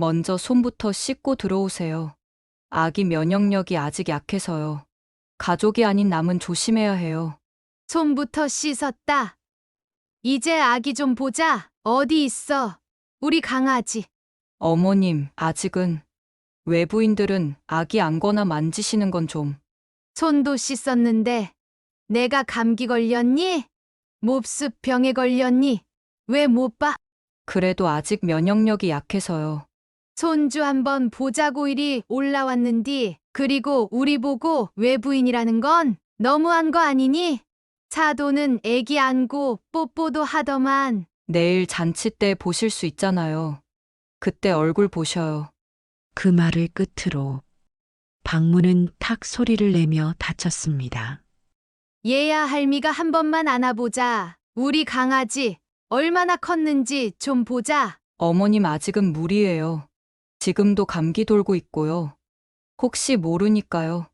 먼저 손부터 씻고 들어오세요. 아기 면역력이 아직 약해서요. 가족이 아닌 남은 조심해야 해요. 손부터 씻었다. 이제 아기 좀 보자. 어디 있어? 우리 강아지. 어머님, 아직은. 외부인들은 아기 안거나 만지시는 건 좀. 손도 씻었는데 내가 감기 걸렸니? 몹습 병에 걸렸니? 왜 못 봐? 그래도 아직 면역력이 약해서요. 손주 한번 보자고 일이 올라왔는디. 그리고 우리 보고 외부인이라는 건 너무한 거 아니니? 사도는 애기 안고 뽀뽀도 하더만. 내일 잔치 때 보실 수 있잖아요. 그때 얼굴 보셔요. 그 말을 끝으로 방문은 탁 소리를 내며 닫혔습니다. 얘야 할미가 한 번만 안아보자. 우리 강아지 얼마나 컸는지 좀 보자. 어머님 아직은 무리예요. 지금도 감기 돌고 있고요. 혹시 모르니까요.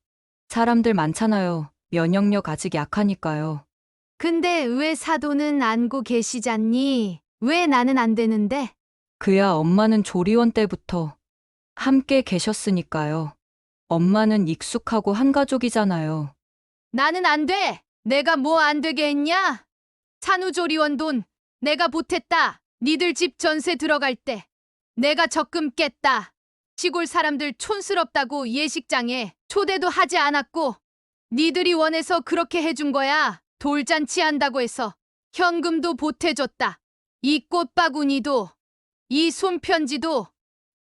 사람들 많잖아요. 면역력 아직 약하니까요. 근데 왜 사도는 안고 계시잖니? 왜 나는 안 되는데? 그야 엄마는 조리원 때부터 함께 계셨으니까요. 엄마는 익숙하고 한 가족이잖아요. 나는 안 돼! 내가 뭐 안 되게 했냐? 산후조리원 돈 내가 보탰다. 니들 집 전세 들어갈 때 내가 적금 깼다. 시골 사람들 촌스럽다고 예식장에 초대도 하지 않았고 니들이 원해서 그렇게 해준 거야. 돌잔치 한다고 해서 현금도 보태줬다. 이 꽃바구니도 이 손편지도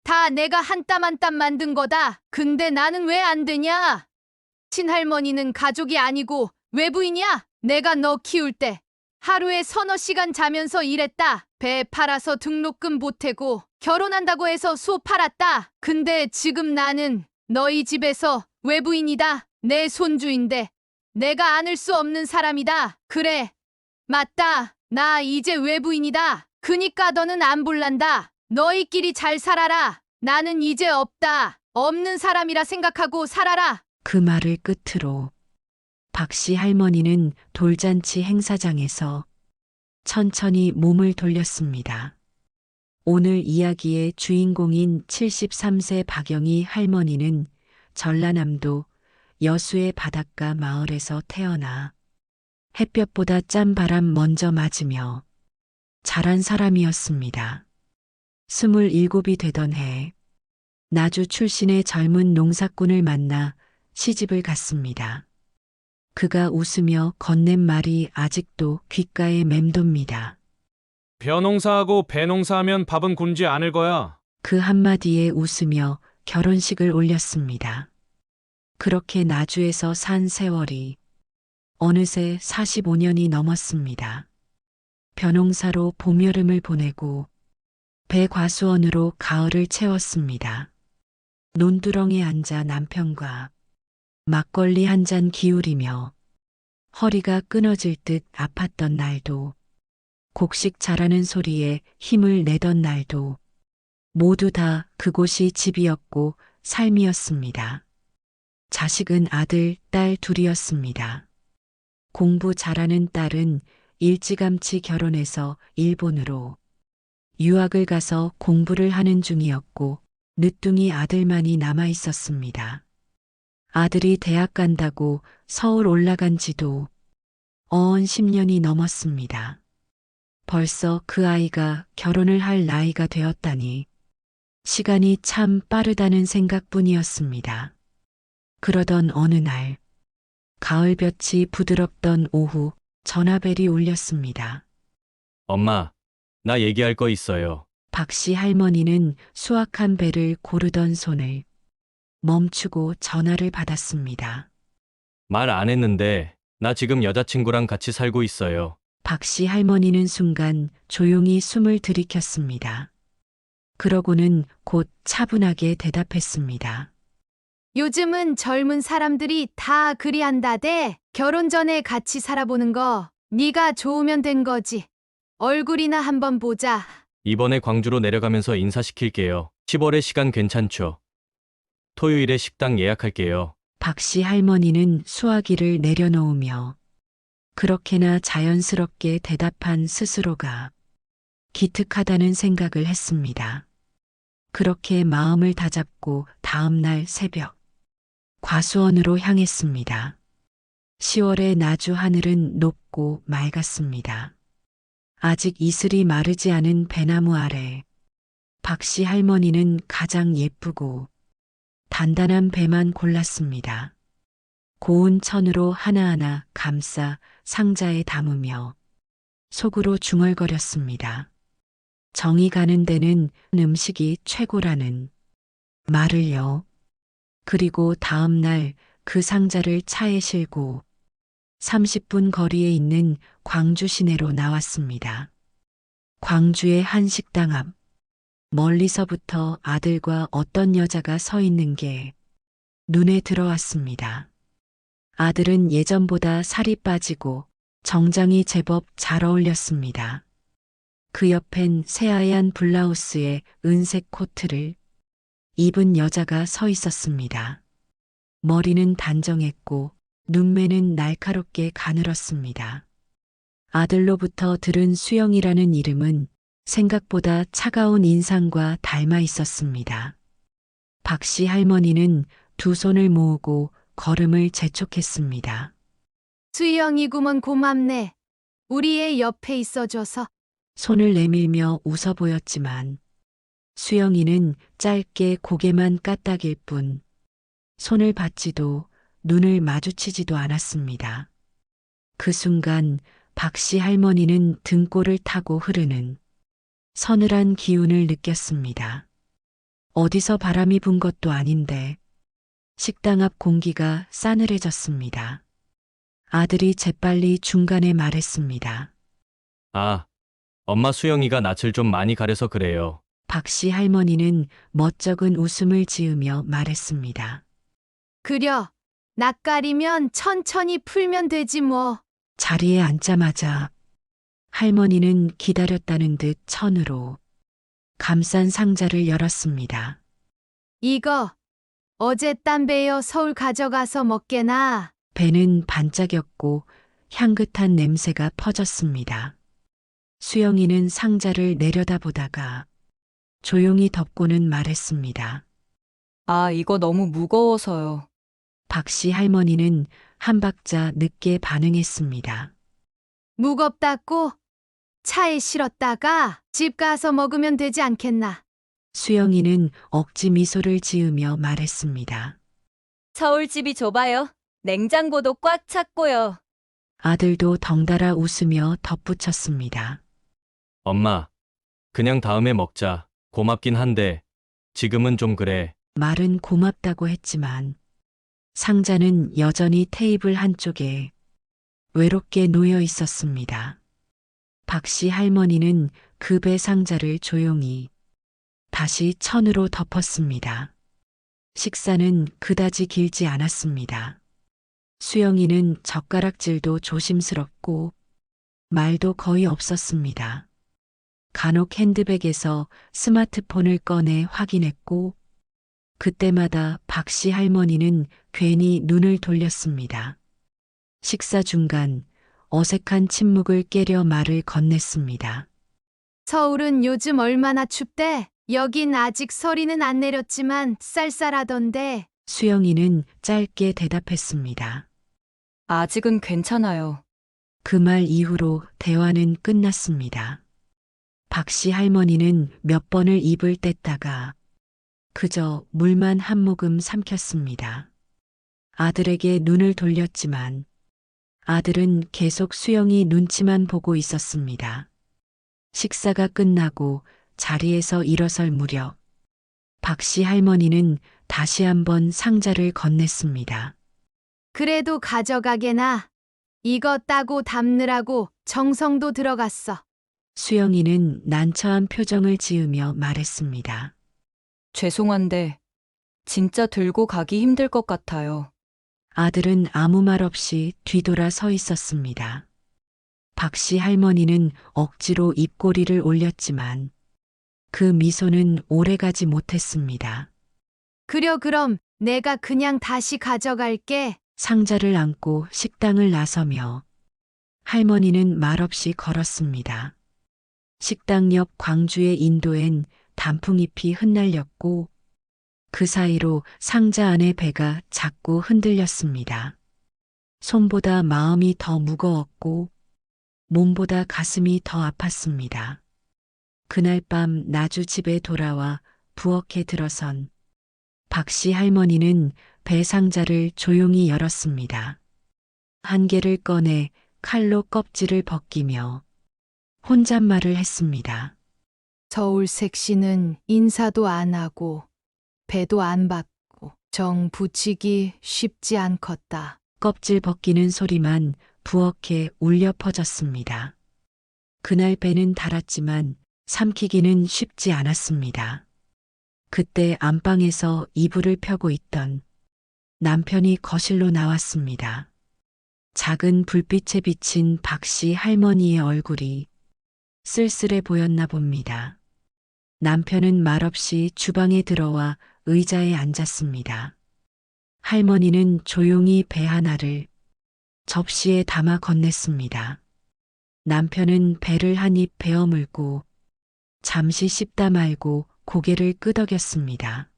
다 내가 한 땀 한 땀 만든 거다. 근데 나는 왜 안 되냐? 친할머니는 가족이 아니고 외부인이야. 내가 너 키울 때 하루에 서너 시간 자면서 일했다. 배 팔아서 등록금 보태고 결혼한다고 해서 소 팔았다. 근데 지금 나는 너희 집에서 외부인이다. 내 손주인데 내가 안을 수 없는 사람이다. 그래. 맞다. 나 이제 외부인이다. 그니까 너는 안 볼란다. 너희끼리 잘 살아라. 나는 이제 없다. 없는 사람이라 생각하고 살아라. 그 말을 끝으로 박씨 할머니는 돌잔치 행사장에서 천천히 몸을 돌렸습니다. 오늘 이야기의 주인공인 73세 박영희 할머니는 전라남도 여수의 바닷가 마을에서 태어나 햇볕보다 짠 바람 먼저 맞으며 자란 사람이었습니다. 27이 되던 해 나주 출신의 젊은 농사꾼을 만나 시집을 갔습니다. 그가 웃으며 건넨 말이 아직도 귓가에 맴돕니다. 벼농사하고 배농사하면 밥은 굶지 않을 거야. 그 한마디에 웃으며 결혼식을 올렸습니다. 그렇게 나주에서 산 세월이 어느새 45년이 넘었습니다. 벼농사로 봄 여름을 보내고 배과수원으로 가을을 채웠습니다. 논두렁에 앉아 남편과 막걸리 한 잔 기울이며 허리가 끊어질 듯 아팠던 날도 곡식 자라는 소리에 힘을 내던 날도 모두 다 그곳이 집이었고 삶이었습니다. 자식은 아들, 딸 둘이었습니다. 공부 잘하는 딸은 일찌감치 결혼해서 일본으로 유학을 가서 공부를 하는 중이었고 늦둥이 아들만이 남아 있었습니다. 아들이 대학 간다고 서울 올라간 지도 어언 10년이 넘었습니다. 벌써 그 아이가 결혼을 할 나이가 되었다니 시간이 참 빠르다는 생각뿐이었습니다. 그러던 어느 날 가을볕이 부드럽던 오후 전화벨이 울렸습니다. 엄마, 나 얘기할 거 있어요. 박씨 할머니는 수확한 배를 고르던 손을 멈추고 전화를 받았습니다. 말 안 했는데 나 지금 여자친구랑 같이 살고 있어요. 박씨 할머니는 순간 조용히 숨을 들이켰습니다. 그러고는 곧 차분하게 대답했습니다. 요즘은 젊은 사람들이 다 그리한다대. 결혼 전에 같이 살아보는 거 네가 좋으면 된 거지. 얼굴이나 한번 보자. 이번에 광주로 내려가면서 인사시킬게요. 10월에 시간 괜찮죠? 토요일에 식당 예약할게요. 박씨 할머니는 수화기를 내려놓으며 그렇게나 자연스럽게 대답한 스스로가 기특하다는 생각을 했습니다. 그렇게 마음을 다잡고 다음 날 새벽 과수원으로 향했습니다. 10월의 나주 하늘은 높고 맑았습니다. 아직 이슬이 마르지 않은 배나무 아래 박씨 할머니는 가장 예쁘고 단단한 배만 골랐습니다. 고운 천으로 하나하나 감싸 상자에 담으며 속으로 중얼거렸습니다. 정이 가는 데는 음식이 최고라는 말을요. 그리고 다음 날 그 상자를 차에 싣고 30분 거리에 있는 광주 시내로 나왔습니다. 광주의 한 식당 앞, 멀리서부터 아들과 어떤 여자가 서 있는 게 눈에 들어왔습니다. 아들은 예전보다 살이 빠지고 정장이 제법 잘 어울렸습니다. 그 옆엔 새하얀 블라우스에 은색 코트를 입은 여자가 서 있었습니다. 머리는 단정했고 눈매는 날카롭게 가늘었습니다. 아들로부터 들은 수영이라는 이름은 생각보다 차가운 인상과 닮아 있었습니다. 박씨 할머니는 두 손을 모으고 걸음을 재촉했습니다. 수영이구먼 고맙네. 우리 애 옆에 있어줘서. 손을 내밀며 웃어 보였지만 수영이는 짧게 고개만 까딱일 뿐 손을 받지도 눈을 마주치지도 않았습니다. 그 순간 박씨 할머니는 등골을 타고 흐르는 서늘한 기운을 느꼈습니다. 어디서 바람이 분 것도 아닌데 식당 앞 공기가 싸늘해졌습니다. 아들이 재빨리 중간에 말했습니다. 아, 엄마 수영이가 낯을 좀 많이 가려서 그래요. 박씨 할머니는 멋쩍은 웃음을 지으며 말했습니다. 그려. 낯가리면 천천히 풀면 되지 뭐. 자리에 앉자마자 할머니는 기다렸다는 듯 천으로 감싼 상자를 열었습니다. 이거 어제 딴 배여 서울 가져가서 먹게나. 배는 반짝였고 향긋한 냄새가 퍼졌습니다. 수영이는 상자를 내려다보다가 조용히 덮고는 말했습니다. 아, 이거 너무 무거워서요. 박씨 할머니는 한 박자 늦게 반응했습니다. 무겁다고? 차에 실었다가 집 가서 먹으면 되지 않겠나. 수영이는 억지 미소를 지으며 말했습니다. 서울집이 좁아요. 냉장고도 꽉 찼고요. 아들도 덩달아 웃으며 덧붙였습니다. 엄마, 그냥 다음에 먹자. 고맙긴 한데 지금은 좀 그래. 말은 고맙다고 했지만 상자는 여전히 테이블 한쪽에 외롭게 놓여 있었습니다. 박씨 할머니는 그 배 상자를 조용히 다시 천으로 덮었습니다. 식사는 그다지 길지 않았습니다. 수영이는 젓가락질도 조심스럽고 말도 거의 없었습니다. 간혹 핸드백에서 스마트폰을 꺼내 확인했고 그때마다 박씨 할머니는 괜히 눈을 돌렸습니다. 식사 중간 어색한 침묵을 깨려 말을 건넸습니다. 서울은 요즘 얼마나 춥대? 여긴 아직 서리는 안 내렸지만 쌀쌀하던데. 수영이는 짧게 대답했습니다. 아직은 괜찮아요. 그 말 이후로 대화는 끝났습니다. 박씨 할머니는 몇 번을 입을 뗐다가 그저 물만 한 모금 삼켰습니다. 아들에게 눈을 돌렸지만 아들은 계속 수영이 눈치만 보고 있었습니다. 식사가 끝나고 자리에서 일어설 무렵 박씨 할머니는 다시 한번 상자를 건넸습니다. 그래도 가져가게나. 이거 따고 담느라고 정성도 들어갔어. 수영이는 난처한 표정을 지으며 말했습니다. 죄송한데 진짜 들고 가기 힘들 것 같아요. 아들은 아무 말 없이 뒤돌아 서 있었습니다. 박씨 할머니는 억지로 입꼬리를 올렸지만 그 미소는 오래가지 못했습니다. 그려 그럼 내가 그냥 다시 가져갈게. 상자를 안고 식당을 나서며 할머니는 말없이 걸었습니다. 식당 옆 광주의 인도엔 단풍잎이 흩날렸고 그 사이로 상자 안의 배가 자꾸 흔들렸습니다. 손보다 마음이 더 무거웠고 몸보다 가슴이 더 아팠습니다. 그날 밤 나주 집에 돌아와 부엌에 들어선 박씨 할머니는 배 상자를 조용히 열었습니다. 한 개를 꺼내 칼로 껍질을 벗기며 혼잣말을 했습니다. 서울색 씨는 인사도 안 하고 배도 안 받고 정 붙이기 쉽지 않겠다. 껍질 벗기는 소리만 부엌에 울려 퍼졌습니다. 그날 배는 닳았지만 삼키기는 쉽지 않았습니다. 그때 안방에서 이불을 펴고 있던 남편이 거실로 나왔습니다. 작은 불빛에 비친 박씨 할머니의 얼굴이 쓸쓸해 보였나 봅니다. 남편은 말없이 주방에 들어와 의자에 앉았습니다. 할머니는 조용히 배 하나를 접시에 담아 건넸습니다. 남편은 배를 한 입 베어 물고 잠시 씹다 말고 고개를 끄덕였습니다.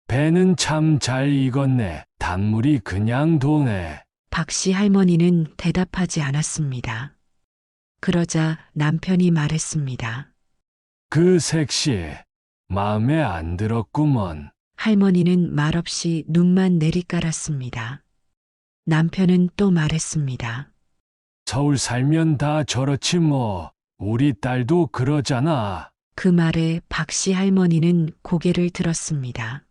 배는 참 잘 익었네. 단물이 그냥 도네. 박씨 할머니는 대답하지 않았습니다. 그러자 남편이 말했습니다. 그 색시 마음에 안 들었구먼. 할머니는 말없이 눈만 내리깔았습니다. 남편은 또 말했습니다. 서울 살면 다 저렇지 뭐. 우리 딸도 그러잖아. 그 말에 박씨 할머니는 고개를 들었습니다.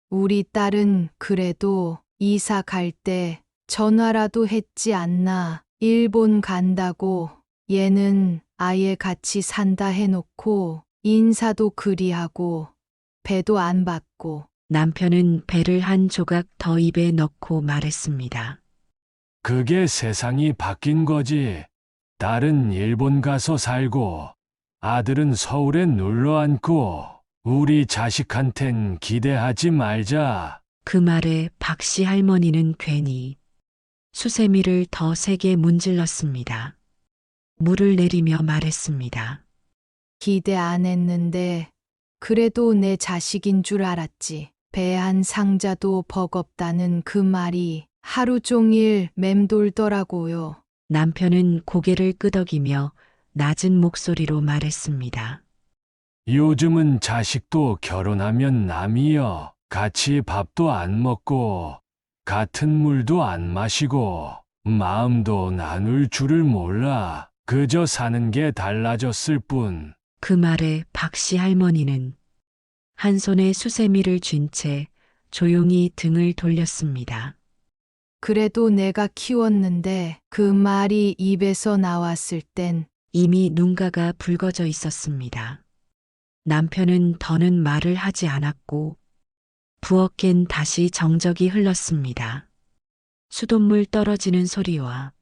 우리 딸은 그래도 이사 갈 때 전화라도 했지 않나. 일본 간다고 얘는 아예 같이 산다 해놓고 인사도 그리하고 배도 안 받고. 남편은 배를 한 조각 더 입에 넣고 말했습니다. 그게 세상이 바뀐 거지. 딸은 일본 가서 살고 아들은 서울에 눌러 앉고 우리 자식한텐 기대하지 말자. 그 말에 박씨 할머니는 괜히 수세미를 더 세게 문질렀습니다. 물을 내리며 말했습니다. 기대 안 했는데 그래도 내 자식인 줄 알았지. 배 한 상자도 버겁다는 그 말이 하루 종일 맴돌더라고요. 남편은 고개를 끄덕이며 낮은 목소리로 말했습니다. 요즘은 자식도 결혼하면 남이여. 같이 밥도 안 먹고 같은 물도 안 마시고 마음도 나눌 줄을 몰라. 그저 사는 게 달라졌을 뿐. 그 말에 박씨 할머니는 한 손에 수세미를 쥔 채 조용히 등을 돌렸습니다. 그래도 내가 키웠는데 그 말이 입에서 나왔을 땐 이미 눈가가 붉어져 있었습니다. 남편은 더는 말을 하지 않았고 부엌엔 다시 정적이 흘렀습니다. 수돗물 떨어지는 소리와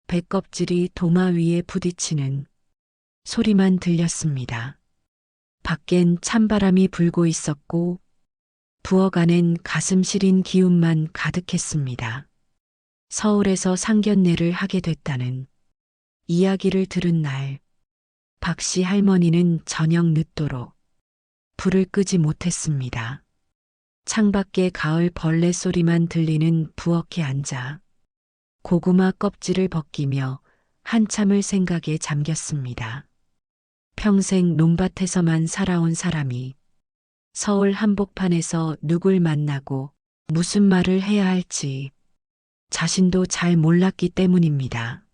배껍질이 도마 위에 부딪히는 소리만 들렸습니다. 밖엔 찬바람이 불고 있었고 부엌 안엔 가슴 시린 기운만 가득했습니다. 서울에서 상견례를 하게 됐다는 이야기를 들은 날, 박씨 할머니는 저녁 늦도록 불을 끄지 못했습니다. 창밖에 가을 벌레 소리만 들리는 부엌에 앉아 고구마 껍질을 벗기며 한참을 생각에 잠겼습니다. 평생 논밭에서만 살아온 사람이 서울 한복판에서 누굴 만나고 무슨 말을 해야 할지 자신도 잘 몰랐기 때문입니다.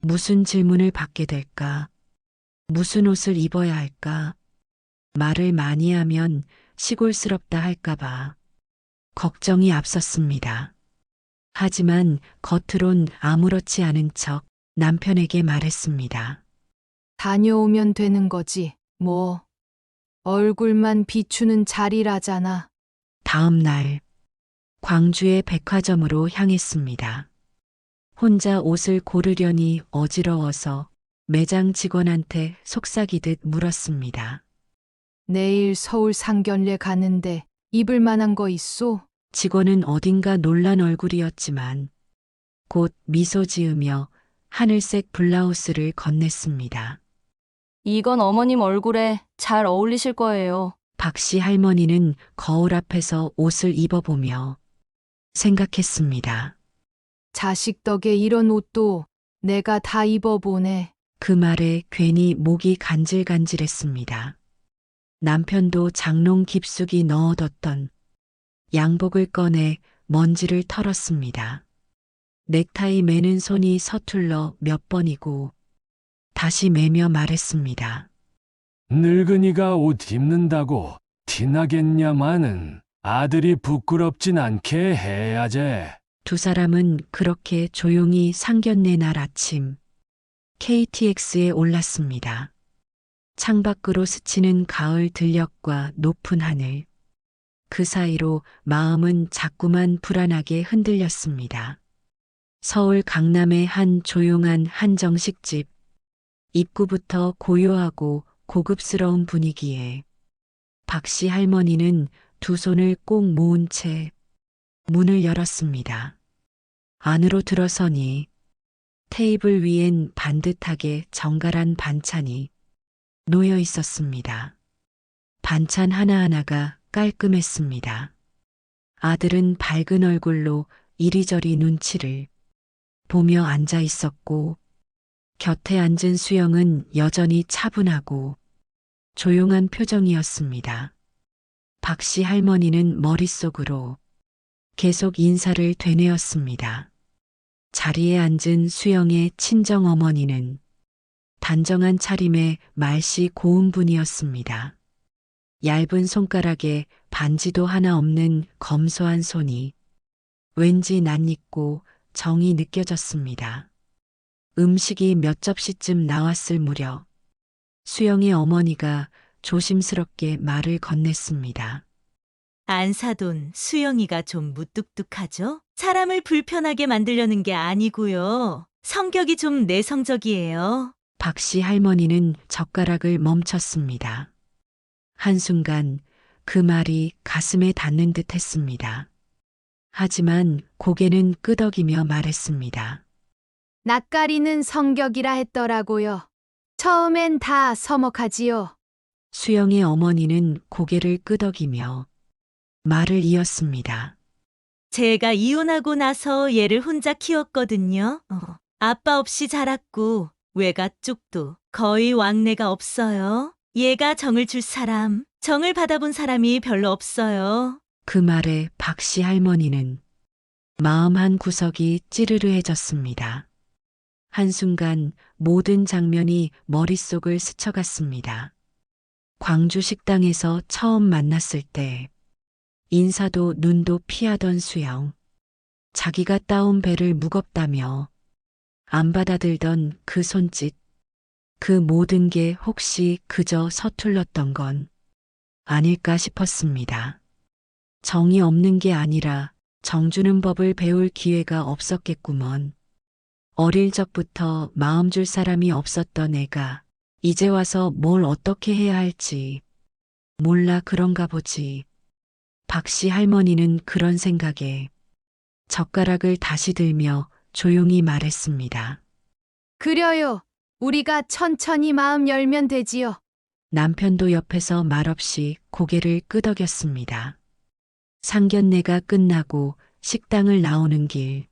무슨 질문을 받게 될까? 무슨 옷을 입어야 할까? 말을 많이 하면 시골스럽다 할까봐 걱정이 앞섰습니다. 하지만 겉으론 아무렇지 않은 척 남편에게 말했습니다. 다녀오면 되는 거지. 뭐 얼굴만 비추는 자리라잖아. 다음 날 광주의 백화점으로 향했습니다. 혼자 옷을 고르려니 어지러워서 매장 직원한테 속삭이듯 물었습니다. 내일 서울 상견례 가는데 입을 만한 거 있소? 직원은 어딘가 놀란 얼굴이었지만 곧 미소 지으며 하늘색 블라우스를 건넸습니다. 이건 어머님 얼굴에 잘 어울리실 거예요. 박씨 할머니는 거울 앞에서 옷을 입어보며 생각했습니다. 자식 덕에 이런 옷도 내가 다 입어보네. 그 말에 괜히 목이 간질간질했습니다. 남편도 장롱 깊숙이 넣어뒀던 양복을 꺼내 먼지를 털었습니다. 넥타이 매는 손이 서툴러 몇 번이고 다시 매며 말했습니다. 늙은이가 옷 입는다고 티나겠냐마는 아들이 부끄럽진 않게 해야지. 두 사람은 그렇게 조용히 상견례 날 아침 KTX에 올랐습니다. 창밖으로 스치는 가을 들녘과 높은 하늘. 그 사이로 마음은 자꾸만 불안하게 흔들렸습니다. 서울 강남의 한 조용한 한정식집. 입구부터 고요하고 고급스러운 분위기에 박씨 할머니는 두 손을 꼭 모은 채 문을 열었습니다. 안으로 들어서니 테이블 위엔 반듯하게 정갈한 반찬이 놓여 있었습니다. 반찬 하나하나가 깔끔했습니다. 아들은 밝은 얼굴로 이리저리 눈치를 보며 앉아 있었고 곁에 앉은 수영은 여전히 차분하고 조용한 표정이었습니다. 박씨 할머니는 머릿속으로 계속 인사를 되뇌었습니다. 자리에 앉은 수영의 친정 어머니는 단정한 차림에 말씨 고운 분이었습니다. 얇은 손가락에 반지도 하나 없는 검소한 손이 왠지 낯익고 정이 느껴졌습니다. 음식이 몇 접시쯤 나왔을 무렵 수영의 어머니가 조심스럽게 말을 건넸습니다. 안사돈 수영이가 좀 무뚝뚝하죠? 사람을 불편하게 만들려는 게 아니고요. 성격이 좀 내성적이에요. 박씨 할머니는 젓가락을 멈췄습니다. 한순간 그 말이 가슴에 닿는 듯 했습니다. 하지만 고개는 끄덕이며 말했습니다. 낯가리는 성격이라 했더라고요. 처음엔 다 서먹하지요. 수영의 어머니는 고개를 끄덕이며 말을 이었습니다. 제가 이혼하고 나서 얘를 혼자 키웠거든요. 아빠 없이 자랐고 외가 쪽도 거의 왕래가 없어요. 얘가 정을 줄 사람, 정을 받아본 사람이 별로 없어요. 그 말에 박씨 할머니는 마음 한 구석이 찌르르해졌습니다. 한순간 모든 장면이 머릿속을 스쳐갔습니다. 광주 식당에서 처음 만났을 때 인사도 눈도 피하던 수영. 자기가 따온 배를 무겁다며 안 받아들던 그 손짓. 그 모든 게 혹시 그저 서툴렀던 건 아닐까 싶었습니다. 정이 없는 게 아니라 정주는 법을 배울 기회가 없었겠구먼. 어릴 적부터 마음 줄 사람이 없었던 애가 이제 와서 뭘 어떻게 해야 할지 몰라 그런가 보지. 박씨 할머니는 그런 생각에 젓가락을 다시 들며 조용히 말했습니다. 그려요. 우리가 천천히 마음 열면 되지요. 남편도 옆에서 말없이 고개를 끄덕였습니다. 상견례가 끝나고 식당을 나오는 길,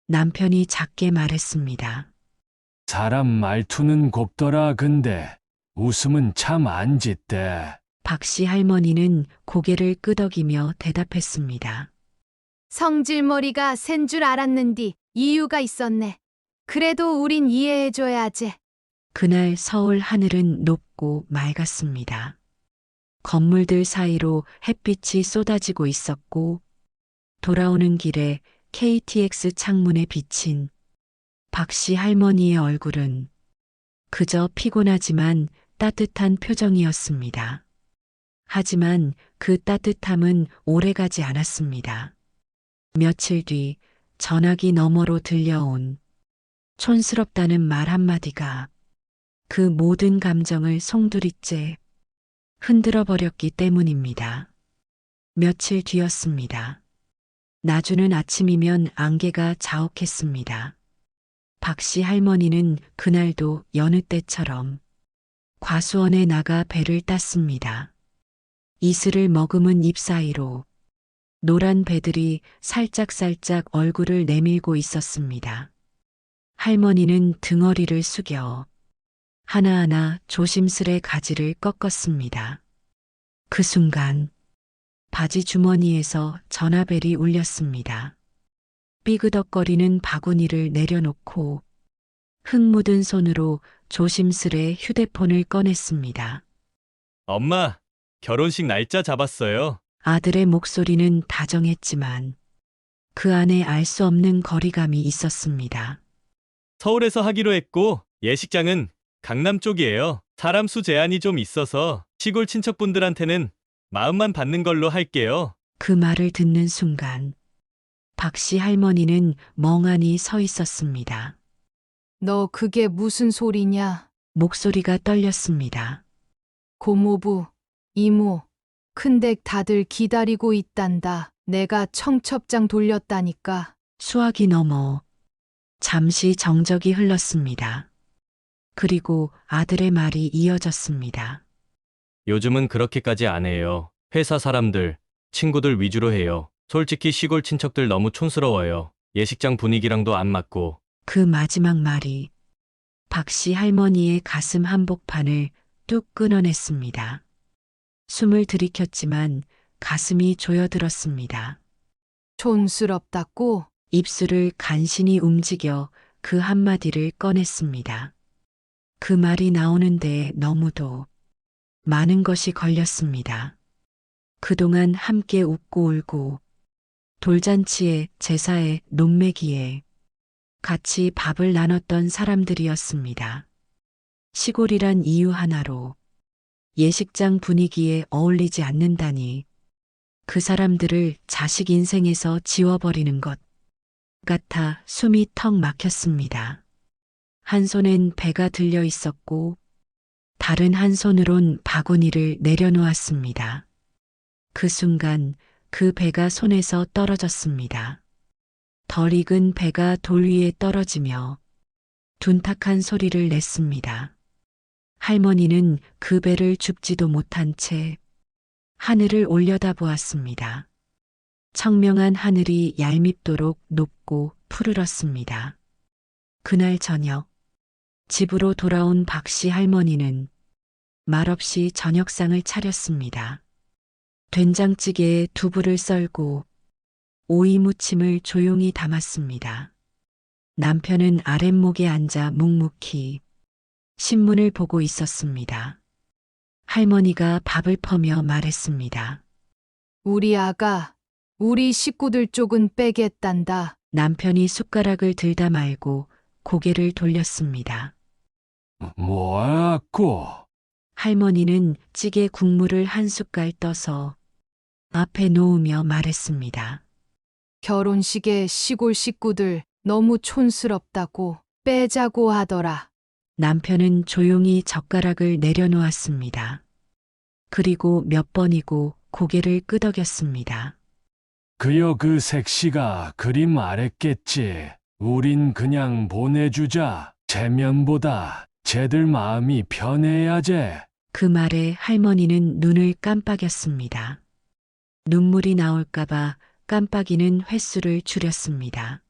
남편이 작게 말했습니다. 사람 말투는 곱더라 근데 웃음은 참 안 짓대. 박씨 할머니는 고개를 끄덕이며 대답했습니다. 성질머리가 센 줄 알았는디 이유가 있었네. 그래도 우린 이해해줘야지. 그날 서울 하늘은 높고 맑았습니다. 건물들 사이로 햇빛이 쏟아지고 있었고 돌아오는 길에 KTX 창문에 비친 박씨 할머니의 얼굴은 그저 피곤하지만 따뜻한 표정이었습니다. 하지만 그 따뜻함은 오래가지 않았습니다. 며칠 뒤 전화기 너머로 들려온 촌스럽다는 말 한마디가 그 모든 감정을 송두리째 흔들어 버렸기 때문입니다. 며칠 뒤였습니다. 나주는 아침이면 안개가 자욱했습니다. 박씨 할머니는 그날도 여느 때처럼 과수원에 나가 배를 땄습니다. 이슬을 머금은 잎 사이로 노란 배들이 살짝살짝 얼굴을 내밀고 있었습니다. 할머니는 등허리를 숙여 하나하나 조심스레 가지를 꺾었습니다. 그 순간 바지 주머니에서 전화벨이 울렸습니다. 삐그덕거리는 바구니를 내려놓고 흙 묻은 손으로 조심스레 휴대폰을 꺼냈습니다. 엄마, 결혼식 날짜 잡았어요. 아들의 목소리는 다정했지만 그 안에 알 수 없는 거리감이 있었습니다. 서울에서 하기로 했고 예식장은 강남 쪽이에요. 사람 수 제한이 좀 있어서 시골 친척분들한테는 마음만 받는 걸로 할게요. 그 말을 듣는 순간 박 씨 할머니는 멍하니 서 있었습니다. 너 그게 무슨 소리냐? 목소리가 떨렸습니다. 고모부, 이모, 큰댁 다들 기다리고 있단다. 내가 청첩장 돌렸다니까. 수화기 넘어 잠시 정적이 흘렀습니다. 그리고 아들의 말이 이어졌습니다. 요즘은 그렇게까지 안 해요. 회사 사람들, 친구들 위주로 해요. 솔직히 시골 친척들 너무 촌스러워요. 예식장 분위기랑도 안 맞고. 그 마지막 말이 박 씨 할머니의 가슴 한복판을 뚝 끊어냈습니다. 숨을 들이켰지만 가슴이 조여들었습니다. 촌스럽다고? 입술을 간신히 움직여 그 한마디를 꺼냈습니다. 그 말이 나오는데 너무도 많은 것이 걸렸습니다. 그동안 함께 웃고 울고 돌잔치에 제사에 논매기에 같이 밥을 나눴던 사람들이었습니다. 시골이란 이유 하나로 예식장 분위기에 어울리지 않는다니 그 사람들을 자식 인생에서 지워버리는 것 같아 숨이 턱 막혔습니다. 한 손엔 배가 들려 있었고 다른 한 손으론 바구니를 내려놓았습니다. 그 순간 그 배가 손에서 떨어졌습니다. 덜 익은 배가 돌 위에 떨어지며 둔탁한 소리를 냈습니다. 할머니는 그 배를 줍지도 못한 채 하늘을 올려다보았습니다. 청명한 하늘이 얄밉도록 높고 푸르렀습니다. 그날 저녁 집으로 돌아온 박 씨 할머니는 말없이 저녁상을 차렸습니다. 된장찌개에 두부를 썰고 오이 무침을 조용히 담았습니다. 남편은 아랫목에 앉아 묵묵히 신문을 보고 있었습니다. 할머니가 밥을 퍼며 말했습니다. 우리 아가, 우리 식구들 쪽은 빼겠단다. 남편이 숟가락을 들다 말고 고개를 돌렸습니다. 뭐라고? 할머니는 찌개 국물을 한 숟갈 떠서 앞에 놓으며 말했습니다. 결혼식에 시골 식구들 너무 촌스럽다고 빼자고 하더라. 남편은 조용히 젓가락을 내려놓았습니다. 그리고 몇 번이고 고개를 끄덕였습니다. 그여 그 색시가 그리 말했겠지. 우린 그냥 보내주자. 체면보다 쟤들 마음이 편해야지. 그 말에 할머니는 눈을 깜빡였습니다. 눈물이 나올까봐 깜빡이는 횟수를 줄였습니다.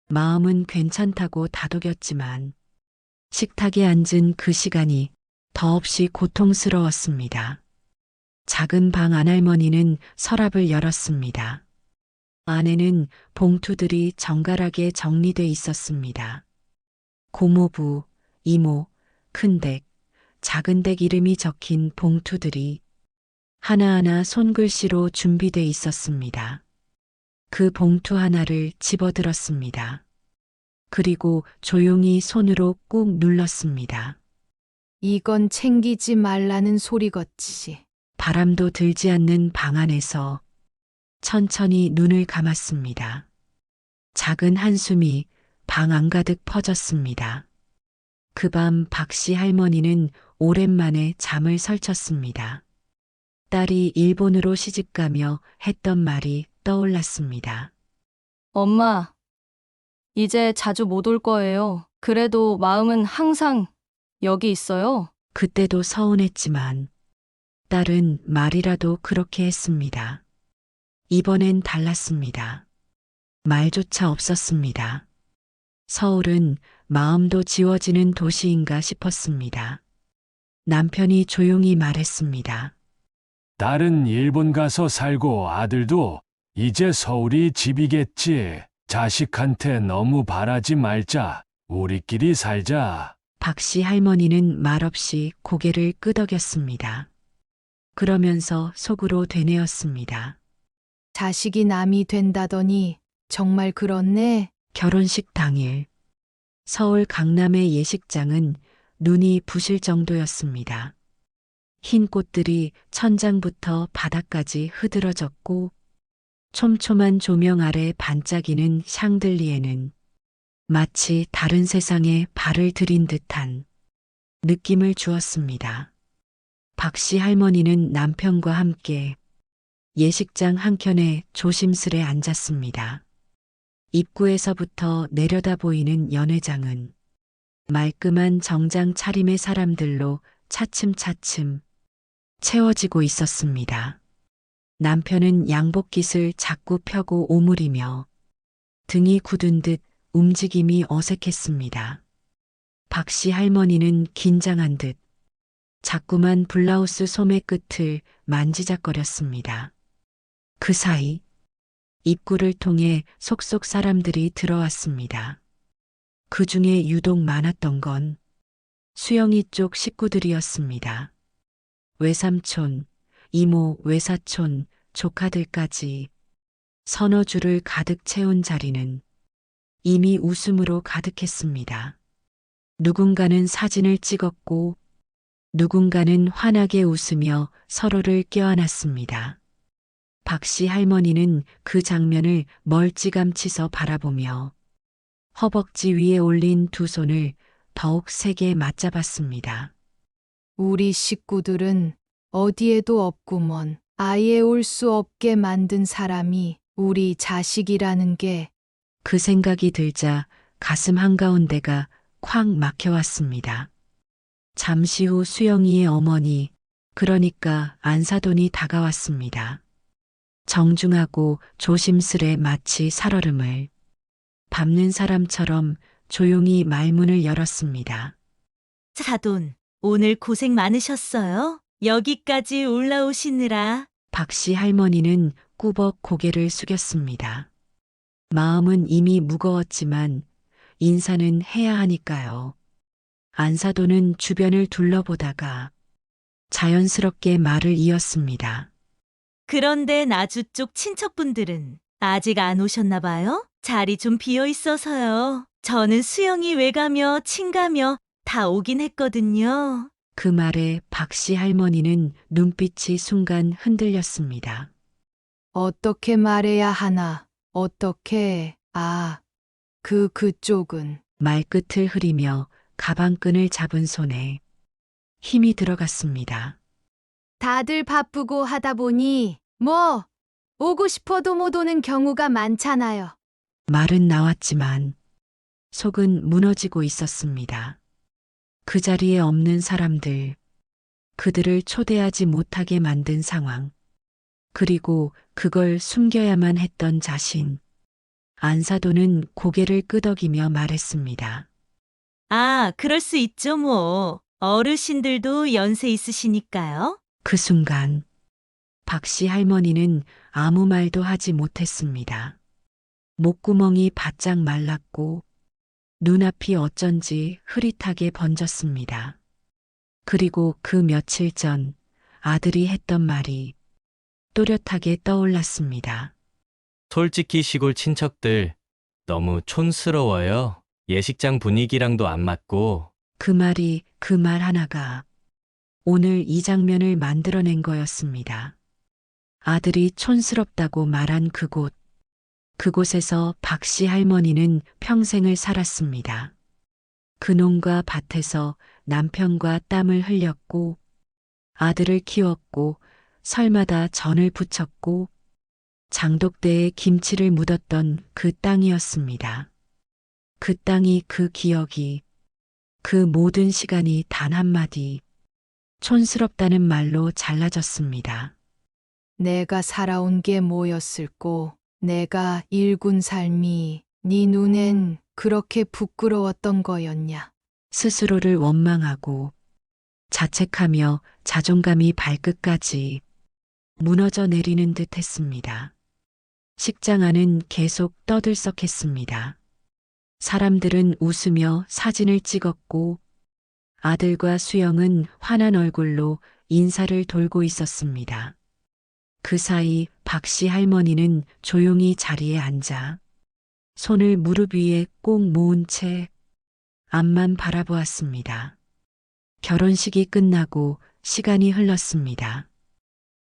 마음은 괜찮다고 다독였지만 식탁에 앉은 그 시간이 더없이 고통스러웠습니다. 작은 방 안할머니는 서랍을 열었습니다. 안에는 봉투들이 정갈하게 정리돼 있었습니다. 고모부, 이모, 큰댁, 작은댁 이름이 적힌 봉투들이 하나하나 손글씨로 준비돼 있었습니다. 그 봉투 하나를 집어들었습니다. 그리고 조용히 손으로 꾹 눌렀습니다. 이건 챙기지 말라는 소리겠지. 바람도 들지 않는 방 안에서 천천히 눈을 감았습니다. 작은 한숨이 방 안가득 퍼졌습니다. 그 밤 박 씨 할머니는 오랜만에 잠을 설쳤습니다. 딸이 일본으로 시집가며 했던 말이 떠올랐습니다. 엄마, 이제 자주 못 올 거예요. 그래도 마음은 항상 여기 있어요. 그때도 서운했지만 딸은 말이라도 그렇게 했습니다. 이번엔 달랐습니다. 말조차 없었습니다. 서울은 마음도 지워지는 도시인가 싶었습니다. 남편이 조용히 말했습니다. 딸은 일본 가서 살고 아들도 이제 서울이 집이겠지. 자식한테 너무 바라지 말자. 우리끼리 살자. 박씨 할머니는 말없이 고개를 끄덕였습니다. 그러면서 속으로 되뇌었습니다. 자식이 남이 된다더니 정말 그렇네. 결혼식 당일 서울 강남의 예식장은 눈이 부실 정도였습니다. 흰 꽃들이 천장부터 바닥까지 흐드러졌고 촘촘한 조명 아래 반짝이는 샹들리에는 마치 다른 세상에 발을 들인 듯한 느낌을 주었습니다. 박씨 할머니는 남편과 함께 예식장 한켠에 조심스레 앉았습니다. 입구에서부터 내려다 보이는 연회장은 말끔한 정장 차림의 사람들로 차츰차츰 채워지고 있었습니다. 남편은 양복깃을 자꾸 펴고 오므리며 등이 굳은 듯 움직임이 어색했습니다. 박씨 할머니는 긴장한 듯 자꾸만 블라우스 소매 끝을 만지작거렸습니다. 그 사이 입구를 통해 속속 사람들이 들어왔습니다. 그 중에 유독 많았던 건 수영이 쪽 식구들이었습니다. 외삼촌, 이모, 외사촌, 조카들까지 서너 줄을 가득 채운 자리는 이미 웃음으로 가득했습니다. 누군가는 사진을 찍었고 누군가는 환하게 웃으며 서로를 껴안았습니다. 박씨 할머니는 그 장면을 멀찌감치서 바라보며 허벅지 위에 올린 두 손을 더욱 세게 맞잡았습니다. 우리 식구들은 어디에도 없구먼. 아예 올 수 없게 만든 사람이 우리 자식이라는 게. 그 생각이 들자 가슴 한가운데가 콱 막혀왔습니다. 잠시 후 수영이의 어머니, 그러니까 안사돈이 다가왔습니다. 정중하고 조심스레 마치 살얼음을 밟는 사람처럼 조용히 말문을 열었습니다. 사돈, 오늘 고생 많으셨어요. 여기까지 올라오시느라. 박씨 할머니는 꾸벅 고개를 숙였습니다. 마음은 이미 무거웠지만 인사는 해야 하니까요. 안사돈은 주변을 둘러보다가 자연스럽게 말을 이었습니다. 그런데 나주 쪽 친척분들은 아직 안 오셨나 봐요? 자리 좀 비어 있어서요. 저는 수영이 외가며 친가며 다 오긴 했거든요. 그 말에 박씨 할머니는 눈빛이 순간 흔들렸습니다. 어떻게 말해야 하나? 어떻게? 그쪽은. 말끝을 흐리며 가방끈을 잡은 손에 힘이 들어갔습니다. 다들 바쁘고 하다 보니 오고 싶어도 못 오는 경우가 많잖아요. 말은 나왔지만 속은 무너지고 있었습니다. 그 자리에 없는 사람들, 그들을 초대하지 못하게 만든 상황, 그리고 그걸 숨겨야만 했던 자신. 안사돈은 고개를 끄덕이며 말했습니다. 그럴 수 있죠, 뭐. 어르신들도 연세 있으시니까요. 그 순간 박씨 할머니는 아무 말도 하지 못했습니다. 목구멍이 바짝 말랐고 눈앞이 어쩐지 흐릿하게 번졌습니다. 그리고 그 며칠 전 아들이 했던 말이 또렷하게 떠올랐습니다. 솔직히 시골 친척들 너무 촌스러워요. 예식장 분위기랑도 안 맞고. 그 말이 그 말 하나가 오늘 이 장면을 만들어낸 거였습니다. 아들이 촌스럽다고 말한 그곳에서 박씨 할머니는 평생을 살았습니다. 그 농가 밭에서 남편과 땀을 흘렸고 아들을 키웠고 설마다 전을 부쳤고 장독대에 김치를 묻었던 그 땅이었습니다. 그 땅이, 그 기억이, 그 모든 시간이 단 한마디 촌스럽다는 말로 잘라졌습니다. 내가 살아온 게 뭐였을꼬? 내가 일군 삶이 네 눈엔 그렇게 부끄러웠던 거였냐? 스스로를 원망하고 자책하며 자존감이 발끝까지 무너져 내리는 듯 했습니다. 식장 안은 계속 떠들썩했습니다. 사람들은 웃으며 사진을 찍었고 아들과 수영은 환한 얼굴로 인사를 돌고 있었습니다. 그 사이 박씨 할머니는 조용히 자리에 앉아 손을 무릎 위에 꼭 모은 채 앞만 바라보았습니다. 결혼식이 끝나고 시간이 흘렀습니다.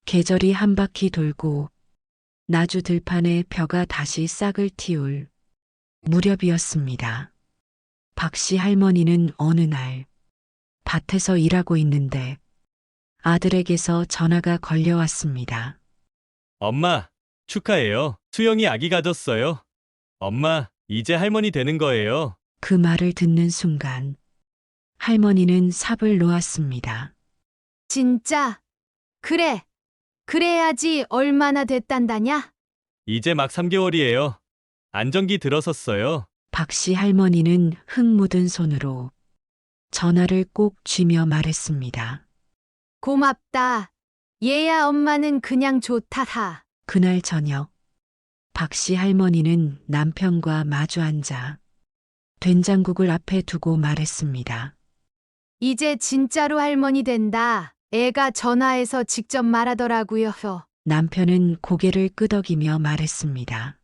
계절이 한 바퀴 돌고 나주 들판에 벼가 다시 싹을 틔울 무렵이었습니다. 박씨 할머니는 어느 날 밭에서 일하고 있는데 아들에게서 전화가 걸려왔습니다. 엄마, 축하해요. 수영이 아기 가졌어요. 엄마, 이제 할머니 되는 거예요. 그 말을 듣는 순간 할머니는 삽을 놓았습니다. 진짜? 그래. 그래야지 얼마나 됐단다냐? 이제 막 3개월이에요. 안정기 들어섰어요. 박씨 할머니는 흙 묻은 손으로 전화를 꼭 쥐며 말했습니다. 고맙다. 얘야 엄마는 그냥 좋다. 그날 저녁 박씨 할머니는 남편과 마주 앉아 된장국을 앞에 두고 말했습니다. 이제 진짜로 할머니 된다. 애가 전화해서 직접 말하더라고요. 남편은 고개를 끄덕이며 말했습니다.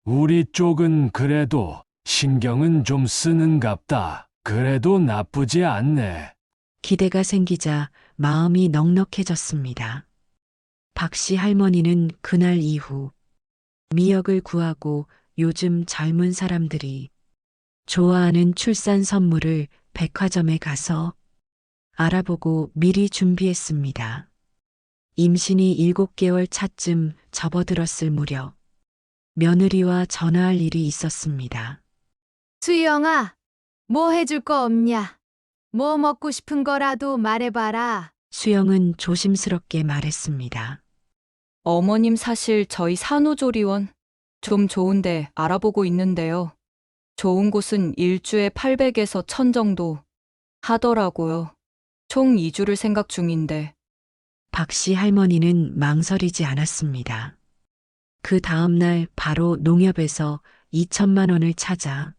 우리 쪽은 그래도 신경은 좀 쓰는갑다. 그래도 나쁘지 않네. 기대가 생기자 마음이 넉넉해졌습니다. 박씨 할머니는 그날 이후 미역을 구하고 요즘 젊은 사람들이 좋아하는 출산 선물을 백화점에 가서 알아보고 미리 준비했습니다. 임신이 7개월 차쯤 접어들었을 무렵 며느리와 전화할 일이 있었습니다. 수영아, 뭐 해줄 거 없냐? 뭐 먹고 싶은 거라도 말해봐라. 수영은 조심스럽게 말했습니다. 어머님 사실 저희 산후조리원 좀 좋은데 알아보고 있는데요. 좋은 곳은 일주에 800에서 1000 정도 하더라고요. 총 2주를 생각 중인데. 박씨 할머니는 망설이지 않았습니다. 그 다음날 바로 농협에서 2천만 원을 찾아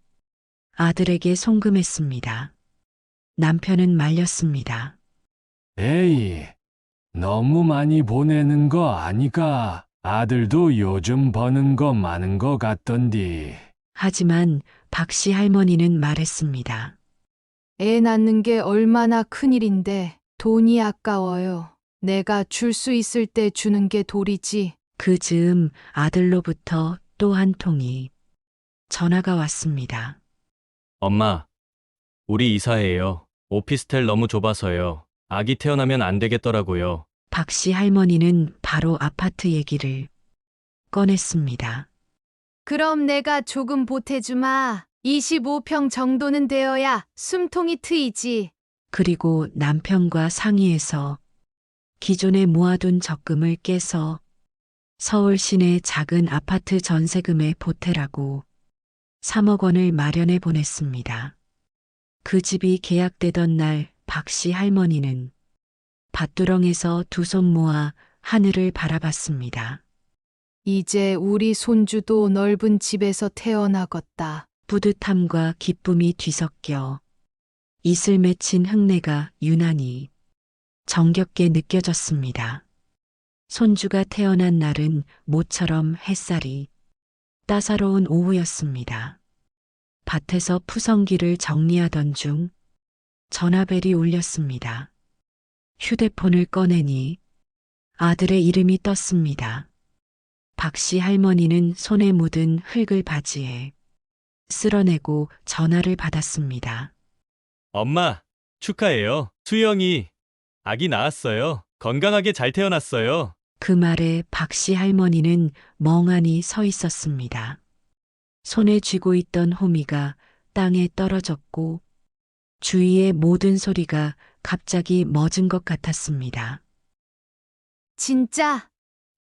아들에게 송금했습니다. 남편은 말렸습니다. 에이, 너무 많이 보내는 거 아니까? 아들도 요즘 버는 거 많은 거 같던디. 하지만 박씨 할머니는 말했습니다. 애 낳는 게 얼마나 큰일인데 돈이 아까워요. 내가 줄 수 있을 때 주는 게 도리지. 그 즈음 아들로부터 또 한 통이 전화가 왔습니다. 엄마, 우리 이사해요. 오피스텔 너무 좁아서요. 아기 태어나면 안 되겠더라고요. 박씨 할머니는 바로 아파트 얘기를 꺼냈습니다. 그럼 내가 조금 보태주마. 25평 정도는 되어야 숨통이 트이지. 그리고 남편과 상의해서 기존에 모아둔 적금을 깨서 서울 시내 작은 아파트 전세금에 보태라고 3억 원을 마련해 보냈습니다. 그 집이 계약되던 날 박씨 할머니는 밭두렁에서 두 손 모아 하늘을 바라봤습니다. 이제 우리 손주도 넓은 집에서 태어나겠다. 뿌듯함과 기쁨이 뒤섞여 이슬 맺힌 흙내가 유난히 정겹게 느껴졌습니다. 손주가 태어난 날은 모처럼 햇살이 따사로운 오후였습니다. 밭에서 푸성기를 정리하던 중 전화벨이 울렸습니다. 휴대폰을 꺼내니 아들의 이름이 떴습니다. 박씨 할머니는 손에 묻은 흙을 바지에 쓸어내고 전화를 받았습니다. 엄마, 축하해요. 수영이 아기 낳았어요. 건강하게 잘 태어났어요. 그 말에 박씨 할머니는 멍하니 서 있었습니다. 손에 쥐고 있던 호미가 땅에 떨어졌고 주위의 모든 소리가 갑자기 멎은 것 같았습니다. 진짜?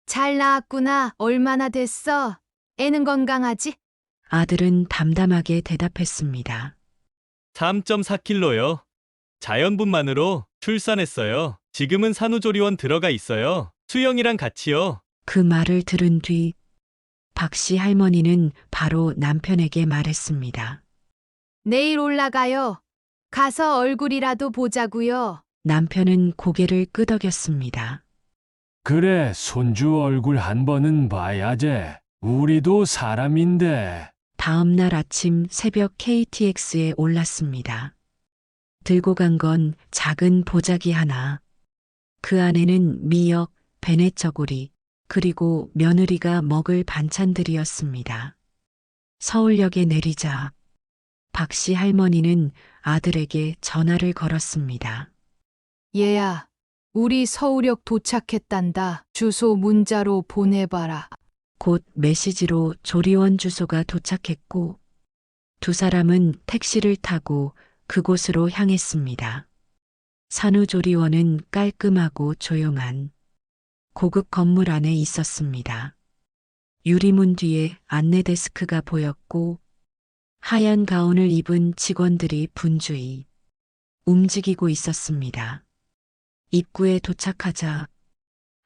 잘 나왔구나. 얼마나 됐어? 애는 건강하지? 아들은 담담하게 대답했습니다. 3.4kg요. 자연분만으로 출산했어요. 지금은 산후조리원 들어가 있어요. 수영이랑 같이요. 그 말을 들은 뒤 박씨 할머니는 바로 남편에게 말했습니다. 내일 올라가요. 가서 얼굴이라도 보자고요. 남편은 고개를 끄덕였습니다. 그래, 손주 얼굴 한 번은 봐야지. 우리도 사람인데. 다음 날 아침 새벽 KTX에 올랐습니다. 들고 간 건 작은 보자기 하나. 그 안에는 미역, 배냇저고리, 그리고 며느리가 먹을 반찬들이었습니다. 서울역에 내리자 박씨 할머니는 아들에게 전화를 걸었습니다. 얘야, 우리 서울역 도착했단다. 주소 문자로 보내봐라. 곧 메시지로 조리원 주소가 도착했고 두 사람은 택시를 타고 그곳으로 향했습니다. 산후조리원은 깔끔하고 조용한 고급 건물 안에 있었습니다. 유리문 뒤에 안내 데스크가 보였고 하얀 가운을 입은 직원들이 분주히 움직이고 있었습니다. 입구에 도착하자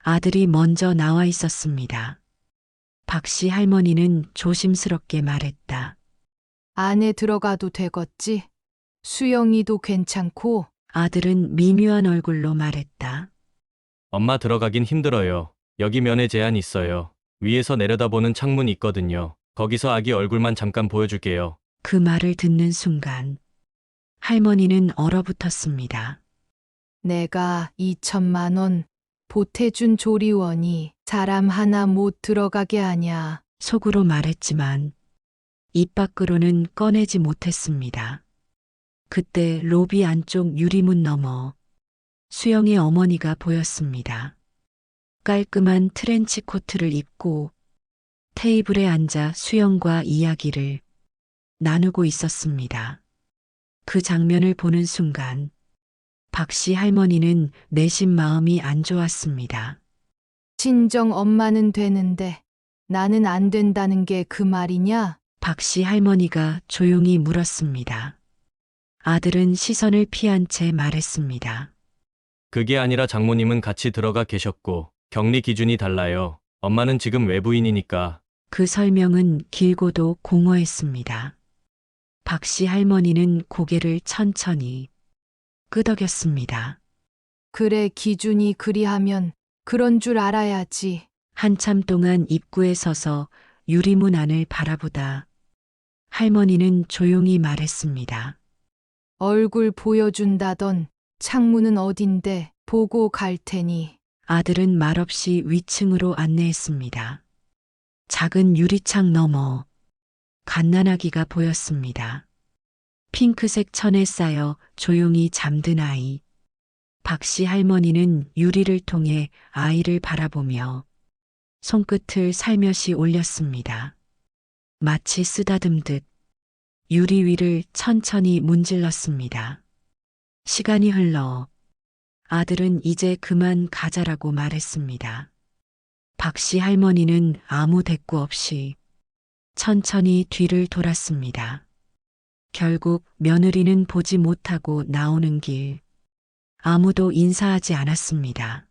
아들이 먼저 나와 있었습니다. 박씨 할머니는 조심스럽게 말했다. 안에 들어가도 되겠지? 수영이도 괜찮고. 아들은 미묘한 얼굴로 말했다. 엄마 들어가긴 힘들어요. 여기 면회 제한 있어요. 위에서 내려다보는 창문 있거든요. 거기서 아기 얼굴만 잠깐 보여줄게요. 그 말을 듣는 순간 할머니는 얼어붙었습니다. 내가 2천만 원 보태준 조리원이 사람 하나 못 들어가게 하냐. 속으로 말했지만 입 밖으로는 꺼내지 못했습니다. 그때 로비 안쪽 유리문 너머 수영의 어머니가 보였습니다. 깔끔한 트렌치 코트를 입고 테이블에 앉아 수영과 이야기를 나누고 있었습니다. 그 장면을 보는 순간 박씨 할머니는 내심 마음이 안 좋았습니다. 친정 엄마는 되는데 나는 안 된다는 게 그 말이냐? 박씨 할머니가 조용히 물었습니다. 아들은 시선을 피한 채 말했습니다. 그게 아니라 장모님은 같이 들어가 계셨고 격리 기준이 달라요. 엄마는 지금 외부인이니까. 그 설명은 길고도 공허했습니다. 박씨 할머니는 고개를 천천히 끄덕였습니다. 그래, 기준이 그리하면 그런 줄 알아야지. 한참 동안 입구에 서서 유리문 안을 바라보다 할머니는 조용히 말했습니다. 얼굴 보여준다던 창문은 어딘데 보고 갈 테니. 아들은 말없이 위층으로 안내했습니다. 작은 유리창 너머 갓난아기가 보였습니다. 핑크색 천에 쌓여 조용히 잠든 아이. 박씨 할머니는 유리를 통해 아이를 바라보며 손끝을 살며시 올렸습니다. 마치 쓰다듬듯 유리 위를 천천히 문질렀습니다. 시간이 흘러 아들은 이제 그만 가자라고 말했습니다. 박씨 할머니는 아무 대꾸 없이 천천히 뒤를 돌았습니다. 결국 며느리는 보지 못하고 나오는 길 아무도 인사하지 않았습니다.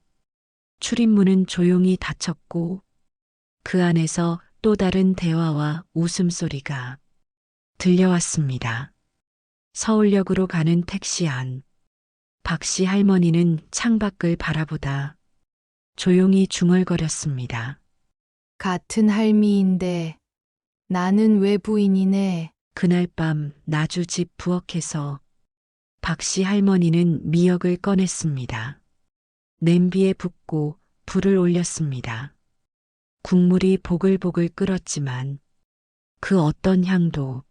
출입문은 조용히 닫혔고 그 안에서 또 다른 대화와 웃음소리가 들려왔습니다. 서울역으로 가는 택시 안. 박씨 할머니는 창밖을 바라보다 조용히 중얼거렸습니다. 같은 할미인데 나는 외부인이네. 그날 밤 나주 집 부엌에서 박씨 할머니는 미역을 꺼냈습니다. 냄비에 붓고 불을 올렸습니다. 국물이 보글보글 끓었지만 그 어떤 향도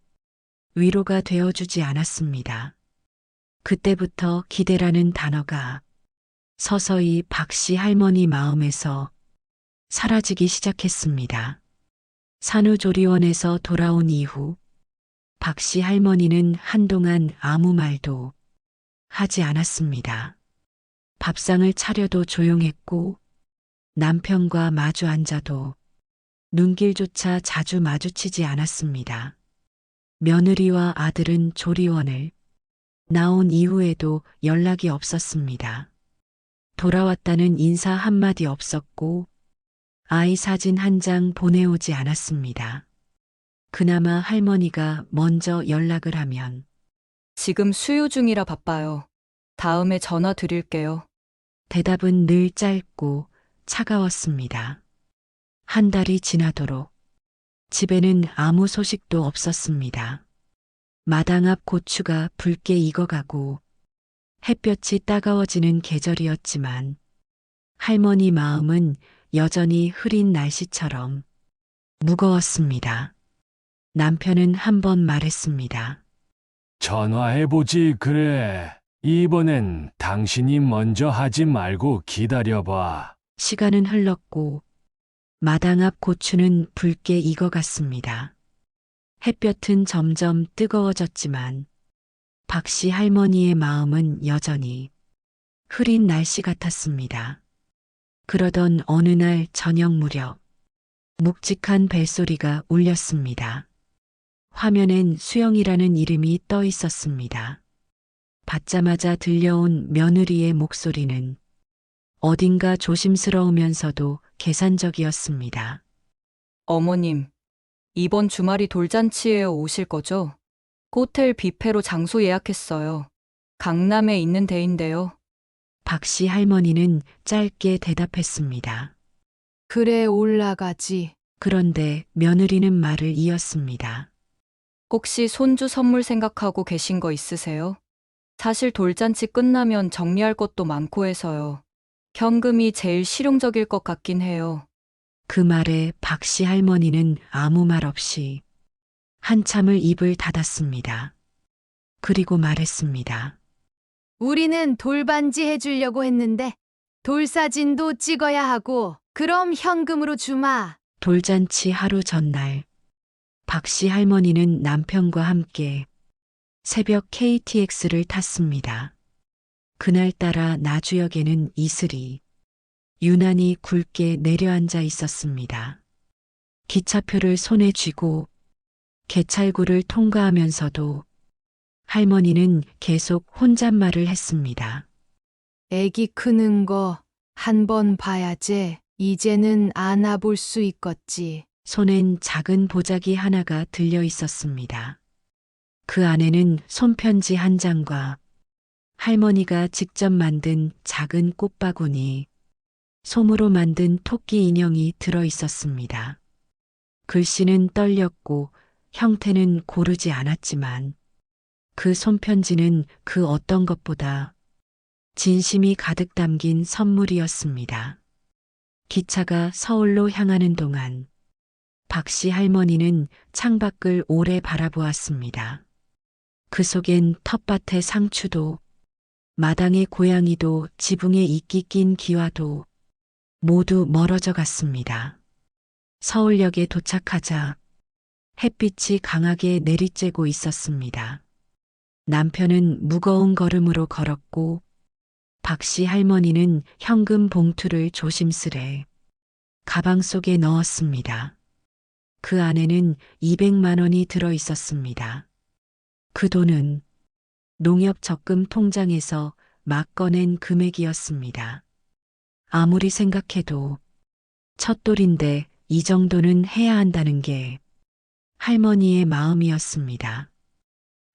위로가 되어주지 않았습니다. 그때부터 기대라는 단어가 서서히 박씨 할머니 마음에서 사라지기 시작했습니다. 산후조리원에서 돌아온 이후 박씨 할머니는 한동안 아무 말도 하지 않았습니다. 밥상을 차려도 조용했고 남편과 마주 앉아도 눈길조차 자주 마주치지 않았습니다. 며느리와 아들은 조리원을 나온 이후에도 연락이 없었습니다. 돌아왔다는 인사 한마디 없었고 아이 사진 한 장 보내오지 않았습니다. 그나마 할머니가 먼저 연락을 하면 지금 수유 중이라 바빠요. 다음에 전화 드릴게요. 대답은 늘 짧고 차가웠습니다. 한 달이 지나도록 집에는 아무 소식도 없었습니다. 마당 앞 고추가 붉게 익어가고 햇볕이 따가워지는 계절이었지만 할머니 마음은 여전히 흐린 날씨처럼 무거웠습니다. 남편은 한 번 말했습니다. 전화해보지 그래. 이번엔 당신이 먼저 하지 말고 기다려봐. 시간은 흘렀고 마당 앞 고추는 붉게 익어갔습니다. 햇볕은 점점 뜨거워졌지만 박씨 할머니의 마음은 여전히 흐린 날씨 같았습니다. 그러던 어느 날 저녁 무렵 묵직한 벨소리가 울렸습니다. 화면엔 수영이라는 이름이 떠 있었습니다. 받자마자 들려온 며느리의 목소리는 어딘가 조심스러우면서도 계산적이었습니다. 어머님, 이번 주말이 돌잔치예요. 오실 거죠? 호텔 뷔페로 장소 예약했어요. 강남에 있는 데인데요. 박씨 할머니는 짧게 대답했습니다. 그래 올라가지. 그런데 며느리는 말을 이었습니다. 혹시 손주 선물 생각하고 계신 거 있으세요? 사실 돌잔치 끝나면 정리할 것도 많고 해서요. 현금이 제일 실용적일 것 같긴 해요. 그 말에 박씨 할머니는 아무 말 없이 한참을 입을 닫았습니다. 그리고 말했습니다. 우리는 돌반지 해주려고 했는데 돌사진도 찍어야 하고 그럼 현금으로 주마. 돌잔치 하루 전날 박씨 할머니는 남편과 함께 새벽 KTX를 탔습니다. 그날따라 나주역에는 이슬이 유난히 굵게 내려앉아 있었습니다. 기차표를 손에 쥐고 개찰구를 통과하면서도 할머니는 계속 혼잣말을 했습니다. 애기 크는 거 한 번 봐야지. 이제는 안아볼 수 있겠지. 손엔 작은 보자기 하나가 들려 있었습니다. 그 안에는 손편지 한 장과 할머니가 직접 만든 작은 꽃바구니, 솜으로 만든 토끼 인형이 들어 있었습니다. 글씨는 떨렸고 형태는 고르지 않았지만 그 손편지는 그 어떤 것보다 진심이 가득 담긴 선물이었습니다. 기차가 서울로 향하는 동안 박씨 할머니는 창밖을 오래 바라보았습니다. 그 속엔 텃밭의 상추도 마당의 고양이도 지붕에 이끼 낀 기와도 모두 멀어져 갔습니다. 서울역에 도착하자 햇빛이 강하게 내리쬐고 있었습니다. 남편은 무거운 걸음으로 걸었고 박씨 할머니는 현금 봉투를 조심스레 가방 속에 넣었습니다. 그 안에는 200만 원이 들어 있었습니다. 그 돈은 농협 적금 통장에서 막 꺼낸 금액이었습니다. 아무리 생각해도 첫돌인데 이 정도는 해야 한다는 게 할머니의 마음이었습니다.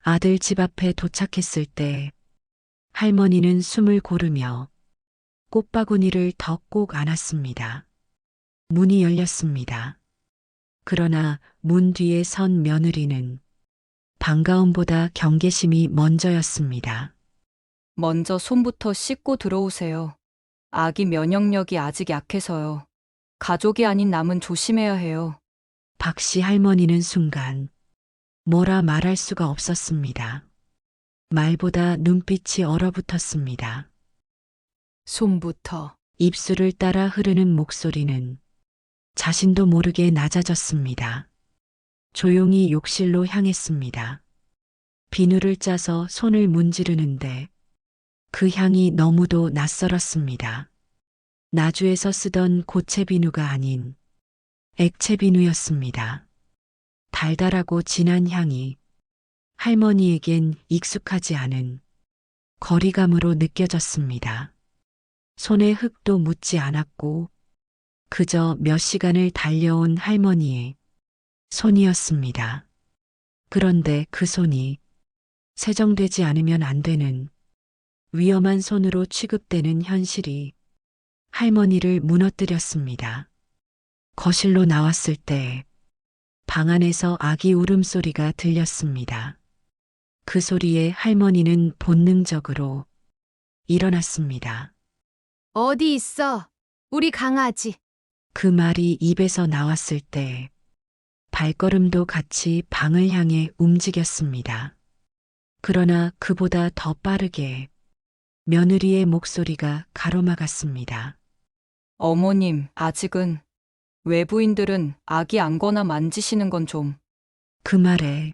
아들 집 앞에 도착했을 때 할머니는 숨을 고르며 꽃바구니를 더 꼭 안았습니다. 문이 열렸습니다. 그러나 문 뒤에 선 며느리는 반가움보다 경계심이 먼저였습니다. 먼저 손부터 씻고 들어오세요. 아기 면역력이 아직 약해서요. 가족이 아닌 남은 조심해야 해요. 박씨 할머니는 순간 뭐라 말할 수가 없었습니다. 말보다 눈빛이 얼어붙었습니다. 손부터. 입술을 따라 흐르는 목소리는 자신도 모르게 낮아졌습니다. 조용히 욕실로 향했습니다. 비누를 짜서 손을 문지르는데 그 향이 너무도 낯설었습니다. 나주에서 쓰던 고체 비누가 아닌 액체 비누였습니다. 달달하고 진한 향이 할머니에겐 익숙하지 않은 거리감으로 느껴졌습니다. 손에 흙도 묻지 않았고 그저 몇 시간을 달려온 할머니의 손이었습니다. 그런데 그 손이 세정되지 않으면 안 되는 위험한 손으로 취급되는 현실이 할머니를 무너뜨렸습니다. 거실로 나왔을 때 방 안에서 아기 울음소리가 들렸습니다. 그 소리에 할머니는 본능적으로 일어났습니다. 어디 있어? 우리 강아지. 그 말이 입에서 나왔을 때 발걸음도 같이 방을 향해 움직였습니다. 그러나 그보다 더 빠르게 며느리의 목소리가 가로막았습니다. 어머님, 아직은 외부인들은 아기 안거나 만지시는 건 좀. 그 말에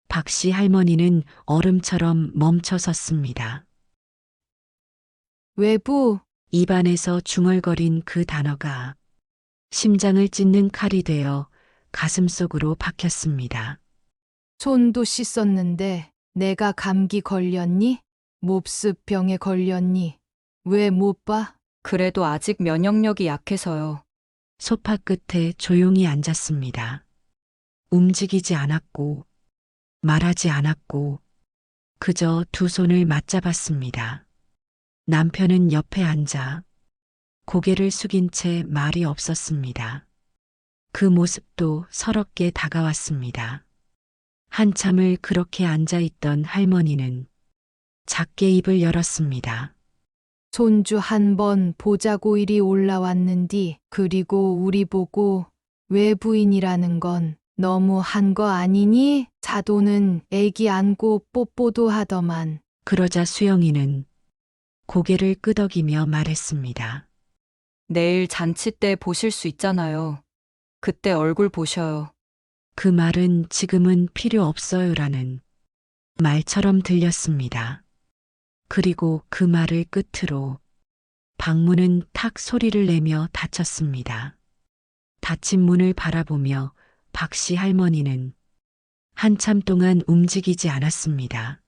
박씨 할머니는 얼음처럼 멈춰 섰습니다. 외부, 입안에서 중얼거린 그 단어가 심장을 찢는 칼이 되어 가슴 속으로 박혔습니다. 손도 씻었는데 내가 감기 걸렸니? 몹습병에 걸렸니? 왜 못 봐? 그래도 아직 면역력이 약해서요. 소파 끝에 조용히 앉았습니다. 움직이지 않았고 말하지 않았고 그저 두 손을 맞잡았습니다. 남편은 옆에 앉아 고개를 숙인 채 말이 없었습니다. 그 모습도 서럽게 다가왔습니다. 한참을 그렇게 앉아있던 할머니는 작게 입을 열었습니다. 손주 한 번 보자고 이리 올라왔는디 그리고 우리 보고 외부인이라는 건 너무 한 거 아니니? 사도는 애기 안고 뽀뽀도 하더만. 그러자 수영이는 고개를 끄덕이며 말했습니다. 내일 잔치 때 보실 수 있잖아요. 그때 얼굴 보셔요. 그 말은 지금은 필요 없어요라는 말처럼 들렸습니다. 그리고 그 말을 끝으로 방문은 탁 소리를 내며 닫혔습니다. 닫힌 문을 바라보며 박씨 할머니는 한참 동안 움직이지 않았습니다.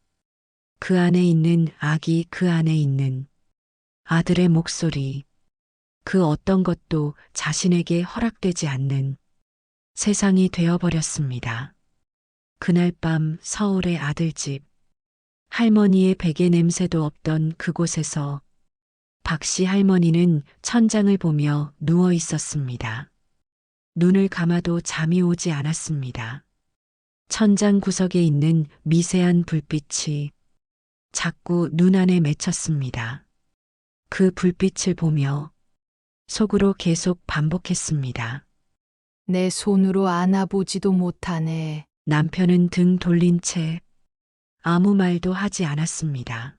그 안에 있는 아기, 그 안에 있는 아들의 목소리, 그 어떤 것도 자신에게 허락되지 않는 세상이 되어버렸습니다. 그날 밤 서울의 아들집, 할머니의 베개 냄새도 없던 그곳에서 박씨 할머니는 천장을 보며 누워 있었습니다. 눈을 감아도 잠이 오지 않았습니다. 천장 구석에 있는 미세한 불빛이 자꾸 눈 안에 맺혔습니다. 그 불빛을 보며 속으로 계속 반복했습니다. 내 손으로 안아보지도 못하네. 남편은 등 돌린 채 아무 말도 하지 않았습니다.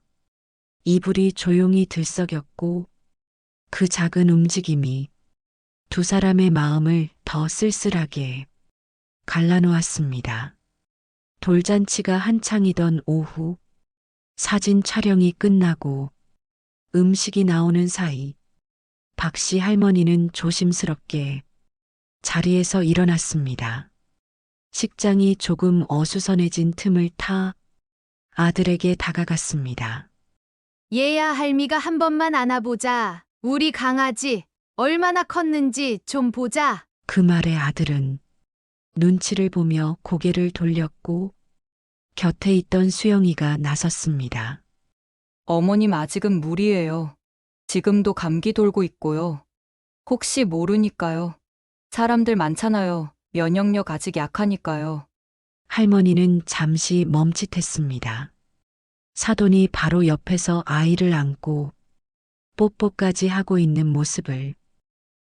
이불이 조용히 들썩였고 그 작은 움직임이 두 사람의 마음을 더 쓸쓸하게 갈라놓았습니다. 돌잔치가 한창이던 오후, 사진 촬영이 끝나고 음식이 나오는 사이 박씨 할머니는 조심스럽게 자리에서 일어났습니다. 식장이 조금 어수선해진 틈을 타 아들에게 다가갔습니다. 얘야 할미가 한 번만 안아보자. 우리 강아지 얼마나 컸는지 좀 보자. 그 말에 아들은 눈치를 보며 고개를 돌렸고 곁에 있던 수영이가 나섰습니다. 어머님 아직은 무리예요. 지금도 감기 돌고 있고요. 혹시 모르니까요. 사람들 많잖아요. 면역력 아직 약하니까요. 할머니는 잠시 멈칫했습니다. 사돈이 바로 옆에서 아이를 안고 뽀뽀까지 하고 있는 모습을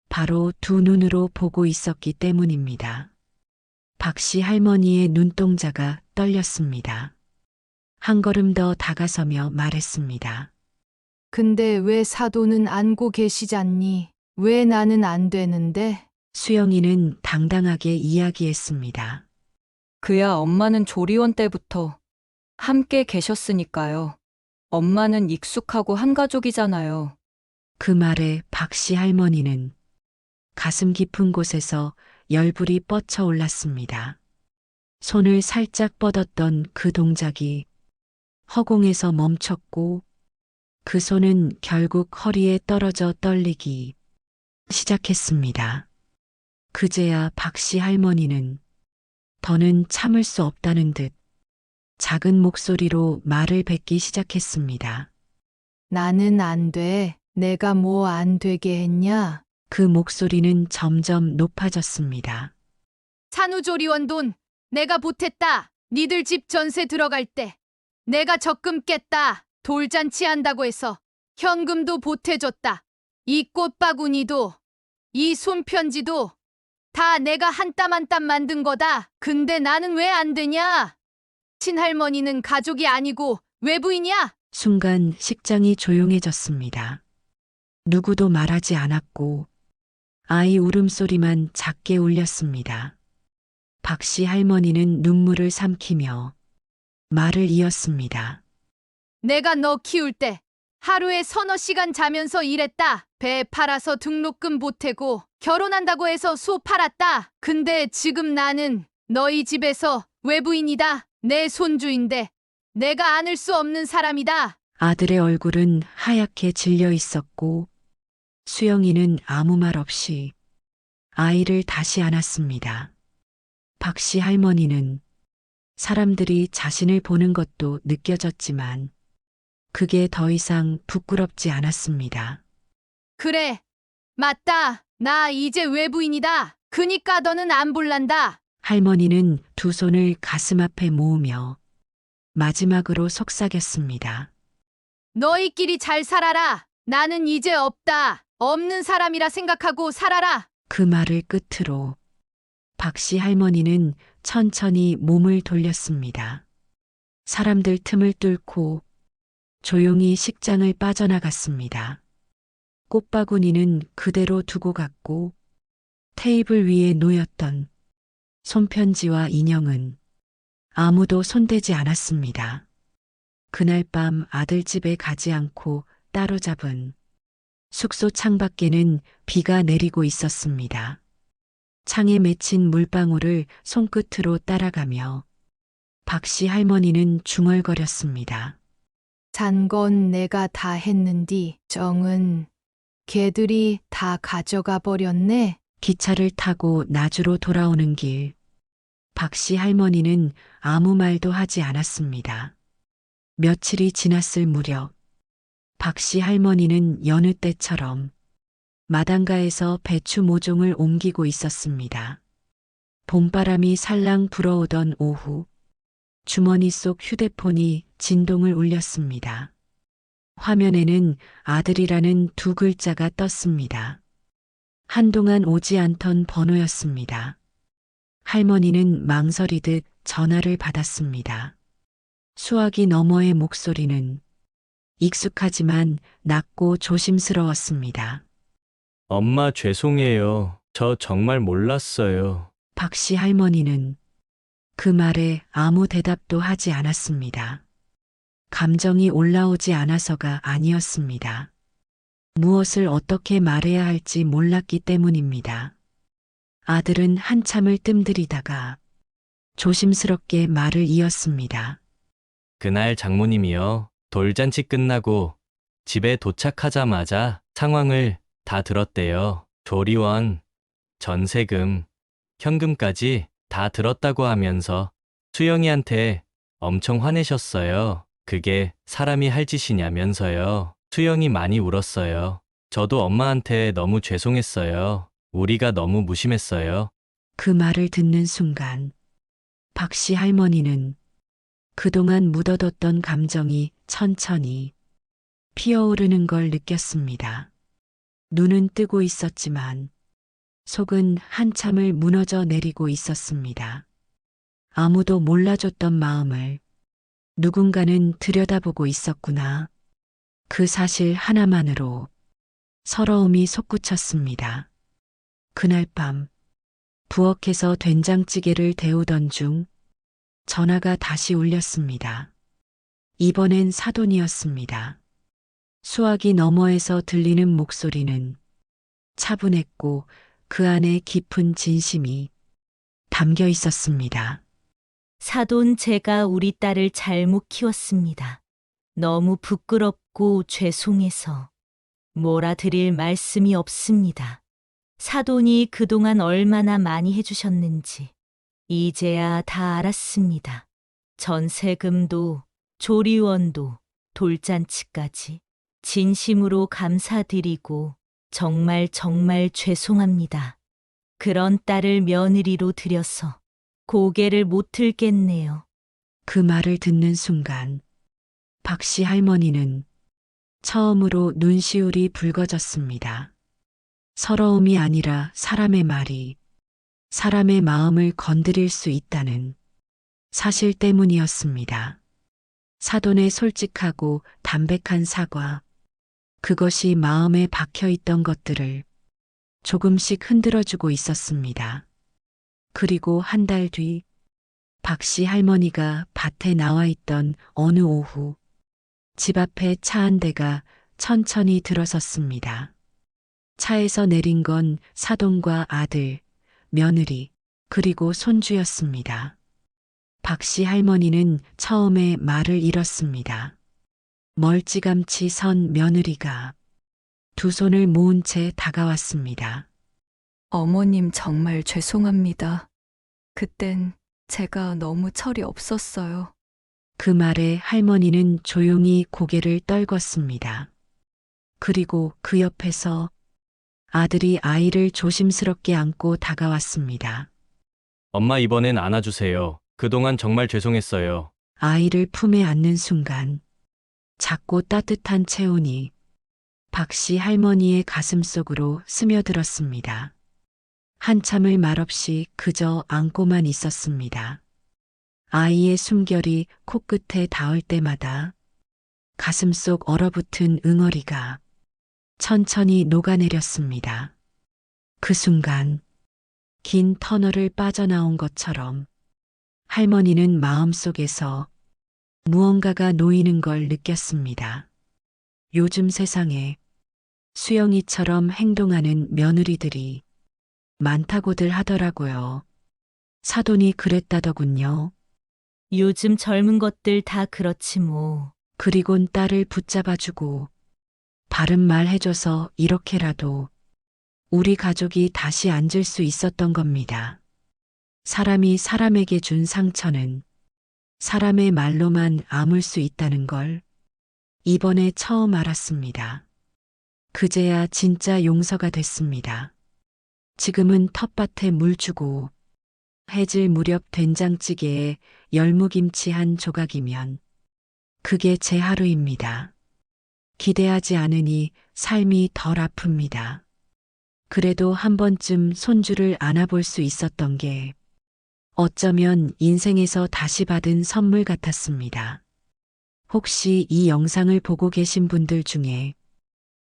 바로 두 눈으로 보고 있었기 때문입니다. 박씨 할머니의 눈동자가 떨렸습니다. 한 걸음 더 다가서며 말했습니다. 근데 왜 사도는 안고 계시잖니? 왜 나는 안 되는데? 수영이는 당당하게 이야기했습니다. 그야 엄마는 조리원 때부터 함께 계셨으니까요. 엄마는 익숙하고 한 가족이잖아요. 그 말에 박씨 할머니는 가슴 깊은 곳에서 열불이 뻗쳐 올랐습니다. 손을 살짝 뻗었던 그 동작이 허공에서 멈췄고 그 손은 결국 허리에 떨어져 떨리기 시작했습니다. 그제야 박씨 할머니는 더는 참을 수 없다는 듯 작은 목소리로 말을 뱉기 시작했습니다. 나는 안 돼. 내가 뭐 안 되게 했냐? 그 목소리는 점점 높아졌습니다. 산후조리원 돈 내가 보탰다. 니들 집 전세 들어갈 때 내가 적금 깼다. 돌잔치 한다고 해서 현금도 보태줬다. 이 꽃바구니도 이 손편지도 다 내가 한 땀 한 땀 만든 거다. 근데 나는 왜 안 되냐? 친할머니는 가족이 아니고 외부인이야. 순간 식장이 조용해졌습니다. 누구도 말하지 않았고 아이 울음소리만 작게 울렸습니다. 박씨 할머니는 눈물을 삼키며 말을 이었습니다. 내가 너 키울 때 하루에 서너 시간 자면서 일했다. 배 팔아서 등록금 보태고 결혼한다고 해서 소 팔았다. 근데 지금 나는 너희 집에서 외부인이다. 내 손주인데 내가 안을 수 없는 사람이다. 아들의 얼굴은 하얗게 질려 있었고 수영이는 아무 말 없이 아이를 다시 안았습니다. 박씨 할머니는 사람들이 자신을 보는 것도 느껴졌지만 그게 더 이상 부끄럽지 않았습니다. 그래, 맞다. 나 이제 외부인이다. 그니까 너는 안 볼란다. 할머니는 두 손을 가슴 앞에 모으며 마지막으로 속삭였습니다. 너희끼리 잘 살아라. 나는 이제 없다. 없는 사람이라 생각하고 살아라. 그 말을 끝으로 박씨 할머니는 천천히 몸을 돌렸습니다. 사람들 틈을 뚫고 조용히 식장을 빠져나갔습니다. 꽃바구니는 그대로 두고 갔고 테이블 위에 놓였던 손편지와 인형은 아무도 손대지 않았습니다. 그날 밤 아들 집에 가지 않고 따로 잡은 숙소 창밖에는 비가 내리고 있었습니다. 창에 맺힌 물방울을 손끝으로 따라가며 박씨 할머니는 중얼거렸습니다. 잔 건 내가 다 했는디 정은 걔들이 다 가져가 버렸네. 기차를 타고 나주로 돌아오는 길, 박씨 할머니는 아무 말도 하지 않았습니다. 며칠이 지났을 무렵, 박씨 할머니는 여느 때처럼 마당가에서 배추 모종을 옮기고 있었습니다. 봄바람이 살랑 불어오던 오후, 주머니 속 휴대폰이 진동을 울렸습니다. 화면에는 아들이라는 두 글자가 떴습니다. 한동안 오지 않던 번호였습니다. 할머니는 망설이듯 전화를 받았습니다. 수화기 너머의 목소리는 익숙하지만 낮고 조심스러웠습니다. 엄마 죄송해요. 저 정말 몰랐어요. 박씨 할머니는 그 말에 아무 대답도 하지 않았습니다. 감정이 올라오지 않아서가 아니었습니다. 무엇을 어떻게 말해야 할지 몰랐기 때문입니다. 아들은 한참을 뜸들이다가 조심스럽게 말을 이었습니다. 그날 장모님이요. 돌잔치 끝나고 집에 도착하자마자 상황을 다 들었대요. 조리원, 전세금, 현금까지 다 들었다고 하면서 수영이한테 엄청 화내셨어요. 그게 사람이 할 짓이냐면서요. 수영이 많이 울었어요. 저도 엄마한테 너무 죄송했어요. 우리가 너무 무심했어요. 그 말을 듣는 순간 박씨 할머니는 그동안 묻어뒀던 감정이 천천히 피어오르는 걸 느꼈습니다. 눈은 뜨고 있었지만 속은 한참을 무너져 내리고 있었습니다. 아무도 몰라줬던 마음을 누군가는 들여다보고 있었구나. 그 사실 하나만으로 서러움이 솟구쳤습니다. 그날 밤 부엌에서 된장찌개를 데우던 중 전화가 다시 울렸습니다. 이번엔 사돈이었습니다. 수화기 너머에서 들리는 목소리는 차분했고 그 안에 깊은 진심이 담겨 있었습니다. 사돈, 제가 우리 딸을 잘못 키웠습니다. 너무 부끄럽고 죄송해서 뭐라 드릴 말씀이 없습니다. 사돈이 그동안 얼마나 많이 해주셨는지 이제야 다 알았습니다. 전세금도 조리원도 돌잔치까지 진심으로 감사드리고 정말 죄송합니다. 그런 딸을 며느리로 들여서 고개를 못 들겠네요. 그 말을 듣는 순간 박씨 할머니는 처음으로 눈시울이 붉어졌습니다. 서러움이 아니라 사람의 말이 사람의 마음을 건드릴 수 있다는 사실 때문이었습니다. 사돈의 솔직하고 담백한 사과, 그것이 마음에 박혀 있던 것들을 조금씩 흔들어주고 있었습니다. 그리고 한 달 뒤 박씨 할머니가 밭에 나와 있던 어느 오후 집 앞에 차 한 대가 천천히 들어섰습니다. 차에서 내린 건 사돈과 아들, 며느리, 그리고 손주였습니다. 박씨 할머니는 처음에 말을 잃었습니다. 멀찌감치 선 며느리가 두 손을 모은 채 다가왔습니다. 어머님 정말 죄송합니다. 그땐 제가 너무 철이 없었어요. 그 말에 할머니는 조용히 고개를 떨궜습니다. 그리고 그 옆에서 아들이 아이를 조심스럽게 안고 다가왔습니다. 엄마 이번엔 안아주세요. 그동안 정말 죄송했어요. 아이를 품에 안는 순간 작고 따뜻한 체온이 박씨 할머니의 가슴 속으로 스며들었습니다. 한참을 말없이 그저 안고만 있었습니다. 아이의 숨결이 코끝에 닿을 때마다 가슴 속 얼어붙은 응어리가 천천히 녹아내렸습니다. 그 순간 긴 터널을 빠져나온 것처럼 할머니는 마음속에서 무언가가 놓이는 걸 느꼈습니다. 요즘 세상에 수영이처럼 행동하는 며느리들이 많다고들 하더라고요. 사돈이 그랬다더군요. 요즘 젊은 것들 다 그렇지 뭐. 그리곤 딸을 붙잡아주고 바른 말 해줘서 이렇게라도 우리 가족이 다시 앉을 수 있었던 겁니다. 사람이 사람에게 준 상처는 사람의 말로만 아물 수 있다는 걸 이번에 처음 알았습니다. 그제야 진짜 용서가 됐습니다. 지금은 텃밭에 물 주고 해질 무렵 된장찌개에 열무김치 한 조각이면 그게 제 하루입니다. 기대하지 않으니 삶이 덜 아픕니다. 그래도 한 번쯤 손주를 안아볼 수 있었던 게 어쩌면 인생에서 다시 받은 선물 같았습니다. 혹시 이 영상을 보고 계신 분들 중에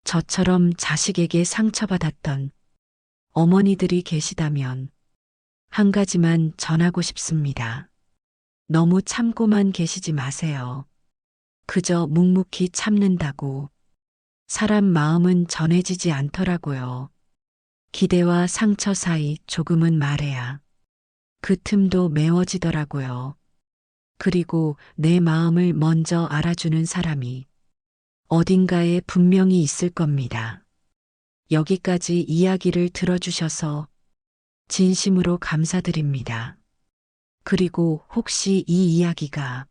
저처럼 자식에게 상처받았던 어머니들이 계시다면 한 가지만 전하고 싶습니다. 너무 참고만 계시지 마세요. 그저 묵묵히 참는다고 사람 마음은 전해지지 않더라고요. 기대와 상처 사이 조금은 말해야 그 틈도 메워지더라고요. 그리고 내 마음을 먼저 알아주는 사람이 어딘가에 분명히 있을 겁니다. 여기까지 이야기를 들어주셔서 진심으로 감사드립니다. 그리고 혹시 이 이야기가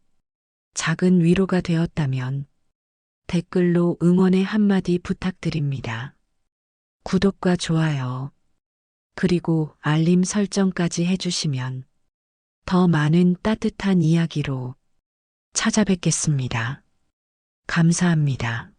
작은 위로가 되었다면 댓글로 응원의 한마디 부탁드립니다. 구독과 좋아요, 그리고 알림 설정까지 해주시면 더 많은 따뜻한 이야기로 찾아뵙겠습니다. 감사합니다.